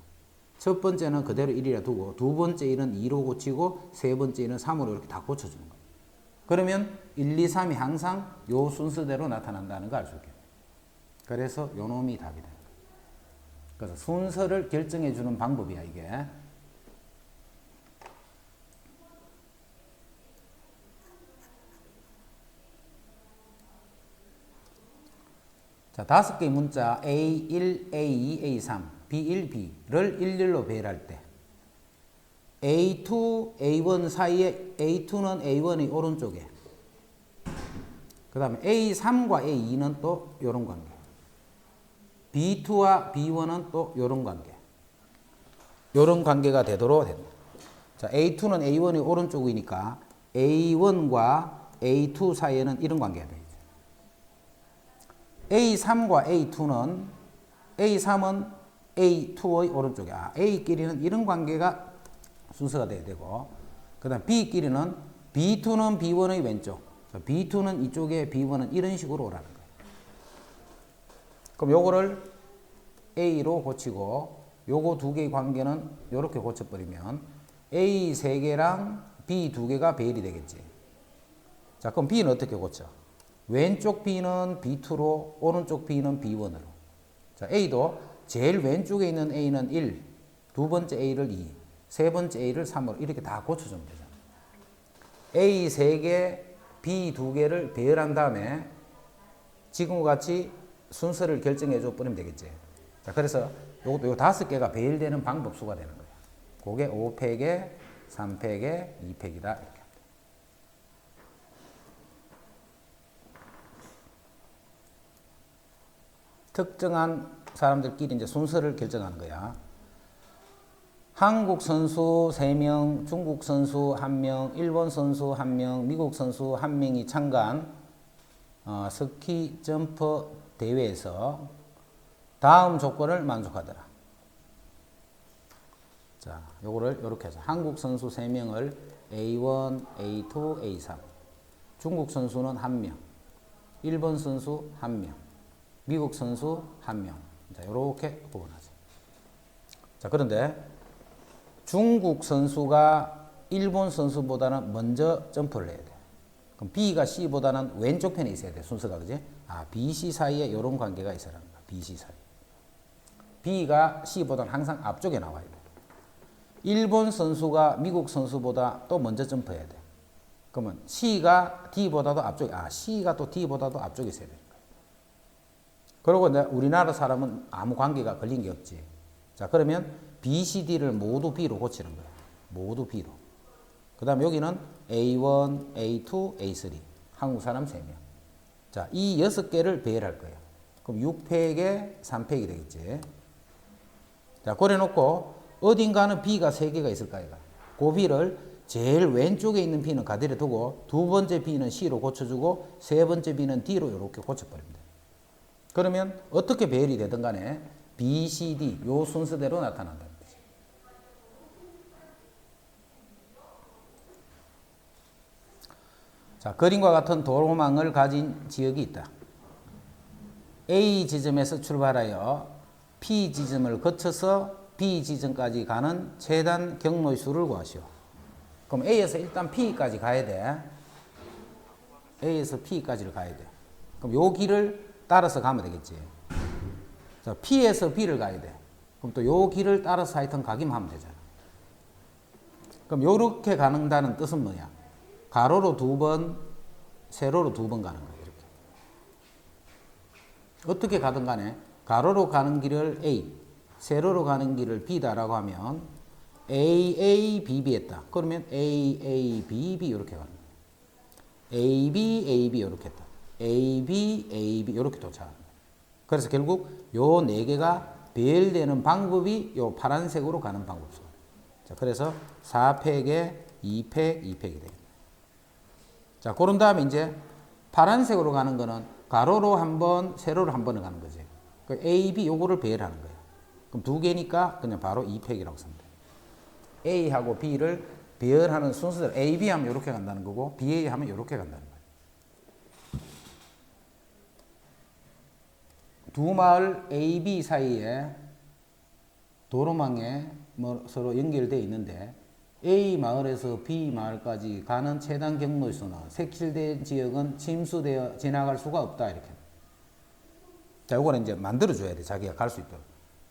첫 번째는 그대로 1이라 두고 두 번째 1은 2로 고치고 세 번째 1은 3으로 이렇게 다 고쳐주는 거야. 그러면 1, 2, 3이 항상 요 순서대로 나타난다는 걸 알 수 있겠네. 그래서 요 놈이 답이 되는 거야. 그래서 순서를 결정해 주는 방법이야 이게. 자, 5개의 문자 A1, A2, A3, B1, B를 일렬로 배열할 때 A2, A1 사이에 A2는 A1의 오른쪽에, 그 다음에 A3과 A2는 또 이런 관계, B2와 B1은 또 이런 관계, 이런 관계가 되도록 된다. 자, A2는 A1의 오른쪽이니까 A1과 A2 사이에는 이런 관계가 돼. A3과 A2는 A3은 A2의 오른쪽이야. A끼리는 이런 관계가 순서가 돼야 되고, 그 다음 B끼리는 B2는 B1의 왼쪽, B2는 이쪽에 B1은 이런 식으로 오라는 거예요. 그럼 요거를 A로 고치고 요거 두 개의 관계는 요렇게 고쳐버리면 A 3개랑 B 2개가 배열이 되겠지. 자, 그럼 B는 어떻게 고쳐? 왼쪽 B는 B2로, 오른쪽 B는 B1으로. 자, A도 제일 왼쪽에 있는 A는 1, 두 번째 A를 2, 세 번째 A를 3으로 이렇게 다 고쳐주면 되잖아. A 3개, B 2개를 배열한 다음에 지금과 같이 순서를 결정해 줘 버리면 되겠지. 자, 그래서 요 5개가 배열되는 방법수가 되는 거예요. 그게 5팩에 3팩에 2팩이다. 이렇게. 특정한 사람들끼리 이제 순서를 결정하는 거야. 한국 선수 3명, 중국 선수 1명, 일본 선수 1명, 미국 선수 1명이 참가한 스키 점프 대회에서 다음 조건을 만족하더라. 자, 요거를 이렇게 해서 한국 선수 3명을 A1, A2, A3. 중국 선수는 1명, 일본 선수 1명, 미국 선수 1명. 자, 요렇게 구분하죠. 자, 그런데 중국 선수가 일본 선수보다는 먼저 점프를 해야 돼. 그럼 B가 C보다는 왼쪽 편에 있어야 돼. 순서가, 그지? B, C 사이에 이런 관계가 있어야 하는 거야. B, C 사이. B가 C보다는 항상 앞쪽에 나와야 돼. 일본 선수가 미국 선수보다 또 먼저 점프해야 돼. 그러면 C가 D보다도 앞쪽에, C가 또 D보다도 앞쪽에 있어야 되는 거야. 그리고 이제 우리나라 사람은 아무 관계가 걸린 게 없지. 자, 그러면 B, C, D를 모두 B로 고치는 거야. 모두 B로. 그 다음에 여기는 A1, A2, A3. 한국 사람 3명. 자, 이 6개를 배열할 거예요. 그럼 6팩에 3팩이 되겠지. 자, 그래 놓고 어딘가는 B가 3개가 있을 거야. 그 B를 제일 왼쪽에 있는 B는 그대로 두고 두 번째 B는 C로 고쳐주고 세 번째 B는 D로 이렇게 고쳐버립니다. 그러면 어떻게 배열이 되든 간에 B, C, D 요 순서대로 나타난다는 거지. 자, 그림과 같은 도로망을 가진 지역이 있다. A 지점에서 출발하여 P 지점을 거쳐서 B 지점까지 가는 최단 경로의 수를 구하시오. 그럼 A에서 일단 P까지 가야 돼. A에서 P까지를 가야 돼. 그럼 요 길을 따라서 가면 되겠지. 자, P에서 B를 가야 돼. 그럼 또 요 길을 따라서 하여튼 가기만 하면 되잖아. 그럼 요렇게 가는다는 뜻은 뭐냐? 가로로 2번, 세로로 2번 가는 거야. 이렇게. 어떻게 가든 간에 가로로 가는 길을 A, 세로로 가는 길을 B다라고 하면 A, A, B, B 했다. 그러면 A, A, B, B 이렇게 가는 거야. A, B, A, B 이렇게 했다. A, B, A, B 이렇게 도착하는 거야. 그래서 결국 요 4개가 배열되는 방법이 요 파란색으로 가는 방법이죠. 자, 그래서 4팩에 2팩, 2팩이 되겠네. 자, 그런 다음에 이제 파란색으로 가는 거는 가로로 한 번, 세로로 한 번을 가는 거지. 그 A, B 요거를 배열하는 거예요. 그럼 2개니까 그냥 바로 2팩이라고 쓰면 돼. A하고 B를 배열하는 순서대로 A, B 하면 이렇게 간다는 거고 B, A 하면 이렇게 간다는 거예요. 두 마을 A, B 사이에 도로망에 서로 연결되어 있는데 A 마을에서 B 마을까지 가는 최단 경로의 수는 색칠된 지역은 침수되어 지나갈 수가 없다. 이렇게. 자, 요거는 이제 만들어줘야 돼. 자기가 갈 수 있도록.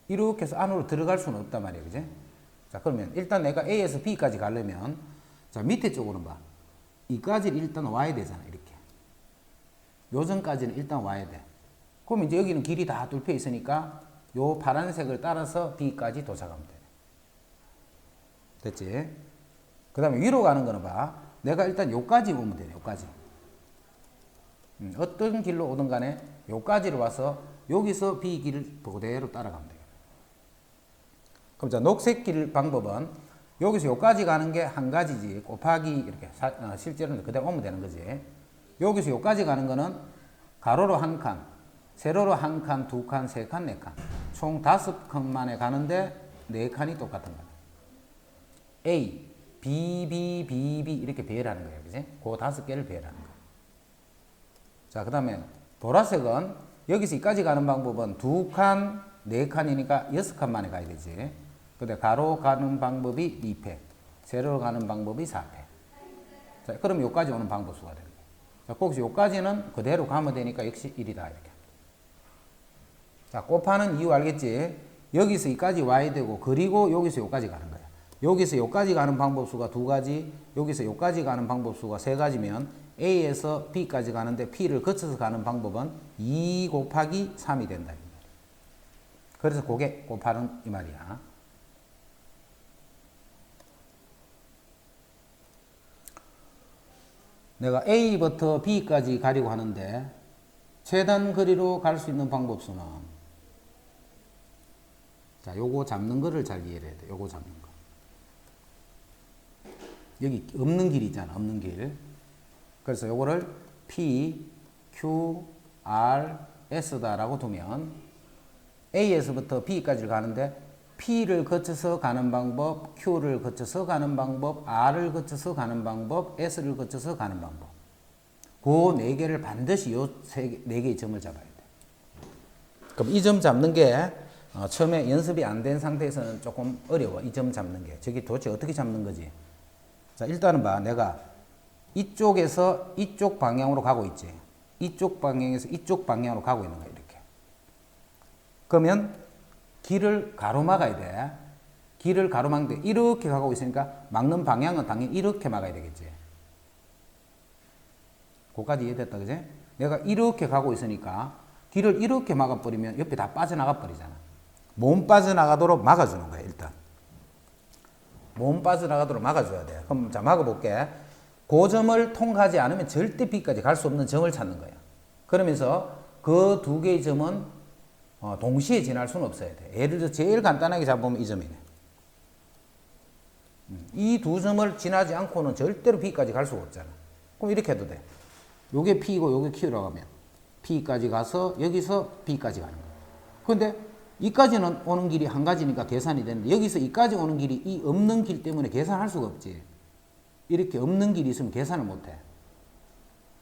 이렇게 해서 안으로 들어갈 수는 없단 말이에요. 그지? 자, 그러면 일단 내가 A에서 B까지 가려면 자, 밑에 쪽으로는 봐. 이까지 일단 와야 되잖아. 이렇게. 요전까지는 일단 와야 돼. 그럼 이제 여기는 길이 다 뚫혀 있으니까 요 파란색을 따라서 B까지 도착하면 돼. 됐지? 그 다음에 위로 가는 거는 봐. 내가 일단 요까지 오면 돼. 요까지. 어떤 길로 오든 간에 요까지로 와서 여기서 B 길을 그대로 따라가면 돼. 그럼 자, 녹색 길 방법은 여기서 요까지 가는 게 한 가지지. 곱하기 이렇게 실제로는 그대로 오면 되는 거지. 여기서 요까지 가는 거는 가로로 한 칸, 세로로 한 칸, 2칸, 3칸, 4칸. 총 5칸만에 가는데 4칸이 똑같은 거야. A, B, B, B, B 이렇게 배열하는 거예요. 그지? 그 5개를 배열하는 거예요. 자, 그 다음에 보라색은 여기서 여기까지 가는 방법은 2칸, 4칸이니까 6칸만에 가야 되지. 근데 가로 가는 방법이 2팩, 세로로 가는 방법이 4팩. 자, 그럼 여기까지 오는 방법수가 되는 거예요. 자, 거기서 여기까지는 그대로 가면 되니까 역시 1이다. 이렇게. 자, 곱하는 이유 알겠지? 여기서 여기까지 와야 되고, 그리고 여기서 여기까지 가는 거야. 여기서 여기까지 가는 방법수가 2가지, 여기서 여기까지 가는 방법수가 3가지면 A에서 B까지 가는데 P를 거쳐서 가는 방법은 2 곱하기 3이 된다. 그래서 그게 곱하는 이 말이야. 내가 A부터 B까지 가려고 하는데 최단 거리로 갈 수 있는 방법수는, 자, 요거 잡는 거를 잘 이해를 해야 돼. 요거 잡는 거. 여기 없는 길이 있잖아. 없는 길. 그래서 요거를 P, Q, R, S다라고 두면 A에서부터 B까지 가는데 P를 거쳐서 가는 방법, Q를 거쳐서 가는 방법, R을 거쳐서 가는 방법, S를 거쳐서 가는 방법. 그 네 개를 반드시 요 네 개의 점을 잡아야 돼. 그럼 이 점 잡는 게 처음에 연습이 안 된 상태에서는 조금 어려워. 이 점 잡는 게. 저기 도대체 어떻게 잡는 거지? 자, 일단은 봐. 내가 이쪽에서 이쪽 방향으로 가고 있지. 이쪽 방향에서 이쪽 방향으로 가고 있는 거야. 이렇게. 그러면 길을 가로막아야 돼. 길을 가로막는데 이렇게 가고 있으니까 막는 방향은 당연히 이렇게 막아야 되겠지. 그거까지 이해됐다, 그지? 내가 이렇게 가고 있으니까 길을 이렇게 막아버리면 옆에 다 빠져나가 버리잖아. 몸 빠져나가도록 막아주는 거야, 일단. 몸 빠져나가도록 막아줘야 돼. 그럼 자, 막아볼게. 그 점을 통과하지 않으면 절대 B까지 갈 수 없는 점을 찾는 거야. 그러면서 그 두 개의 점은 동시에 지날 수는 없어야 돼. 예를 들어 제일 간단하게 잡으면 이 점이네. 이 두 점을 지나지 않고는 절대로 B까지 갈 수가 없잖아. 그럼 이렇게 해도 돼. 요게 P고 요게 Q라고 하면 P까지 가서 여기서 B까지 가는 거야. 근데 이까지는 오는 길이 한 가지니까 계산이 되는데 여기서 이까지 오는 길이 이 없는 길 때문에 계산할 수가 없지. 이렇게 없는 길이 있으면 계산을 못해.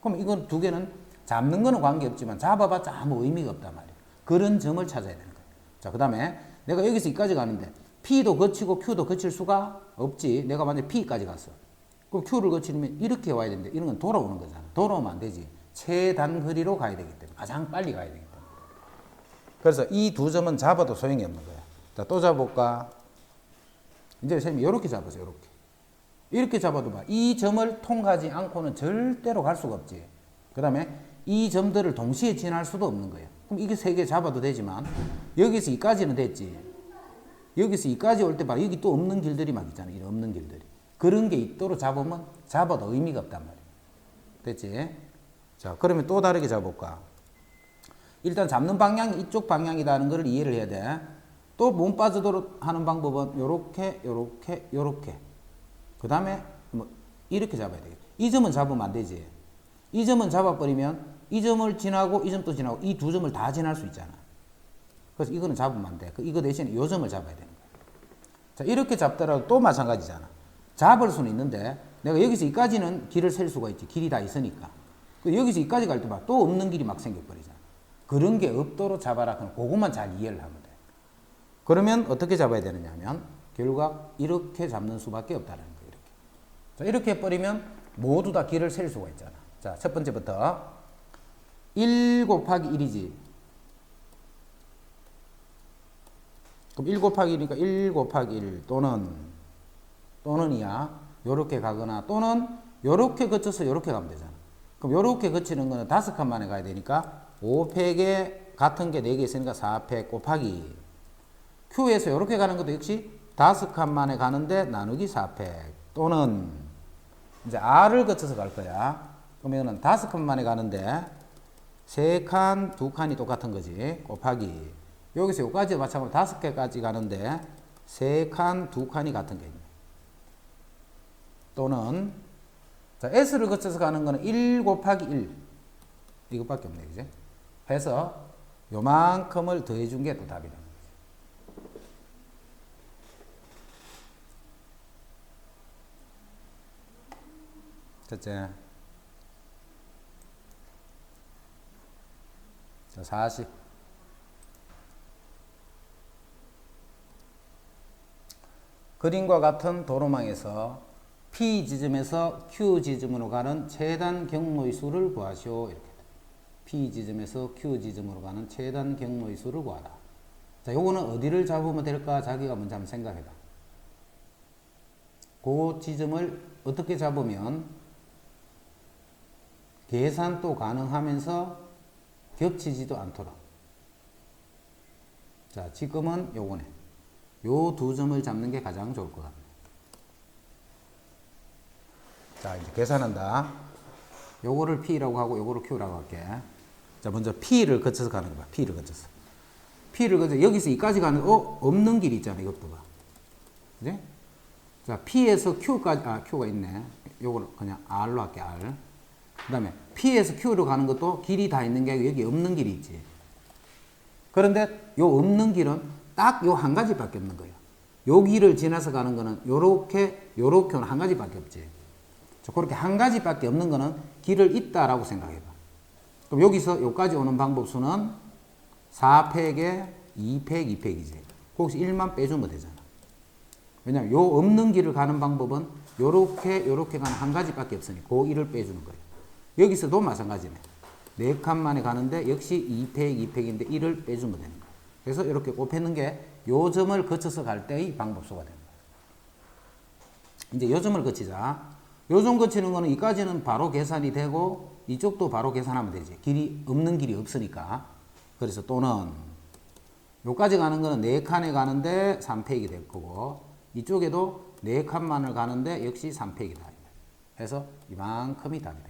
그럼 이건 두 개는 잡는 거는 관계없지만 잡아봤자 아무 의미가 없단 말이야. 그런 점을 찾아야 되는 거야. 자, 그 다음에 내가 여기서 이까지 가는데 P도 거치고 Q도 거칠 수가 없지. 내가 만약에 P까지 갔어. 그럼 Q를 거치려면 이렇게 와야 되는데 이런 건 돌아오는 거잖아. 돌아오면 안 되지. 최단 거리로 가야 되기 때문에. 가장 빨리 가야 되기 때문에. 그래서 이 두 점은 잡아도 소용이 없는 거야. 자, 또 잡아볼까? 이제 선생님이 이렇게 잡으세요. 이렇게. 이렇게 잡아도 봐. 이 점을 통과하지 않고는 절대로 갈 수가 없지. 그 다음에 이 점들을 동시에 지날 수도 없는 거예요. 그럼 이게 세 개 잡아도 되지만 여기서 이까지는 됐지. 여기서 이까지 올 때 봐. 여기 또 없는 길들이 막 있잖아. 이런 없는 길들이. 그런 게 있도록 잡으면 잡아도 의미가 없단 말이야. 됐지? 자, 그러면 또 다르게 잡아볼까? 일단 잡는 방향이 이쪽 방향이라는 걸 이해를 해야 돼. 또 몸 빠지도록 하는 방법은 요렇게, 요렇게, 요렇게. 그 다음에 뭐 이렇게 잡아야 되겠다. 이 점은 잡으면 안 되지. 이 점은 잡아버리면 이 점을 지나고 이 점도 지나고 이 두 점을 다 지날 수 있잖아. 그래서 이거는 잡으면 안 돼. 이거 대신에 요 점을 잡아야 되는 거야. 자, 이렇게 잡더라도 또 마찬가지잖아. 잡을 수는 있는데 내가 여기서 이까지는 길을 셀 수가 있지. 길이 다 있으니까. 여기서 이까지 갈 때 봐. 또 없는 길이 막 생겨버리잖아. 그런 게 없도록 잡아라. 그럼 그것만 잘 이해를 하면 돼. 그러면 어떻게 잡아야 되느냐 하면 결국 이렇게 잡는 수밖에 없다는 거예요. 이렇게. 자, 이렇게 해버리면 모두 다 길을 셀 수가 있잖아. 자, 첫 번째부터 1 곱하기 1이지. 그럼 1 곱하기 1이니까 1 곱하기 1 또는이야. 요렇게 가거나 또는 요렇게 거쳐서 요렇게 가면 되잖아. 그럼 요렇게 거치는 거는 5칸 만에 가야 되니까 5팩에 같은 게 4개 있으니까 4팩 곱하기 Q에서 요렇게 가는 것도 역시 5칸 만에 가는데 나누기 4팩 또는 이제 R을 거쳐서 갈 거야. 그러면은 5칸 만에 가는데 3칸, 2칸이 똑같은 거지. 곱하기 여기서 여기까지 마찬가지로 5개까지 가는데 3칸, 2칸이 같은 게 있네. 또는 자, S를 거쳐서 가는 거는 1 곱하기 1 이것밖에 없네, 그지? 해서 요만큼을 더해준 게 또 답이라는 거지. 됐지? 자, 40. 그림과 같은 도로망에서 P 지점에서 Q 지점으로 가는 최단 경로의 수를 구하시오. 이렇게. P 지점에서 Q 지점으로 가는 최단 경로의 수를 구하라. 자, 요거는 어디를 잡으면 될까? 자기가 먼저 한번 생각해봐. 그 지점을 어떻게 잡으면 계산도 가능하면서 겹치지도 않도록. 자, 지금은 요거네. 요 두 점을 잡는 게 가장 좋을 것 같네. 자, 이제 계산한다. 요거를 P라고 하고 요거를 Q라고 할게. 자, 먼저 P를 거쳐서 가는 거야. P를 거쳐서. P를 거쳐서 여기서 이까지 가는 없는 길이 있잖아. 이것도 봐. 그지? 자, P에서 Q까지 Q가 있네. 요거를 그냥 R로 할게. R. 그다음에 P에서 Q로 가는 것도 길이 다 있는 게 아니고 여기 없는 길이 있지. 그런데 요 없는 길은 딱 요 한 가지밖에 없는 거예요. 요 길을 지나서 가는 거는 요렇게는 한 가지밖에 없지. 그렇게 한 가지밖에 없는 거는 길을 있다라고 생각해봐. 그럼 여기서 여기까지 오는 방법수는 4팩에 2팩, 2팩이지. 거기서 1만 빼주면 되잖아. 왜냐면 요 없는 길을 가는 방법은 요렇게 가는 한 가지밖에 없으니 그 1을 빼주는 거예요. 여기서도 마찬가지네. 4칸만에 가는데 역시 2팩, 2팩인데 1을 빼주면 되는 거예요. 그래서 이렇게 곱해놓는 게 요 점을 거쳐서 갈 때의 방법수가 되는 거예요. 이제 요 점을 거치자. 요 점 거치는 거는 이까지는 바로 계산이 되고 이쪽도 바로 계산하면 되지. 길이 없는 길이 없으니까. 그래서 또는 요까지 가는 거는 4칸에 가는데 3팩이 될 거고 이쪽에도 4칸만을 가는데 역시 3팩이다. 해서 이만큼이 답이다.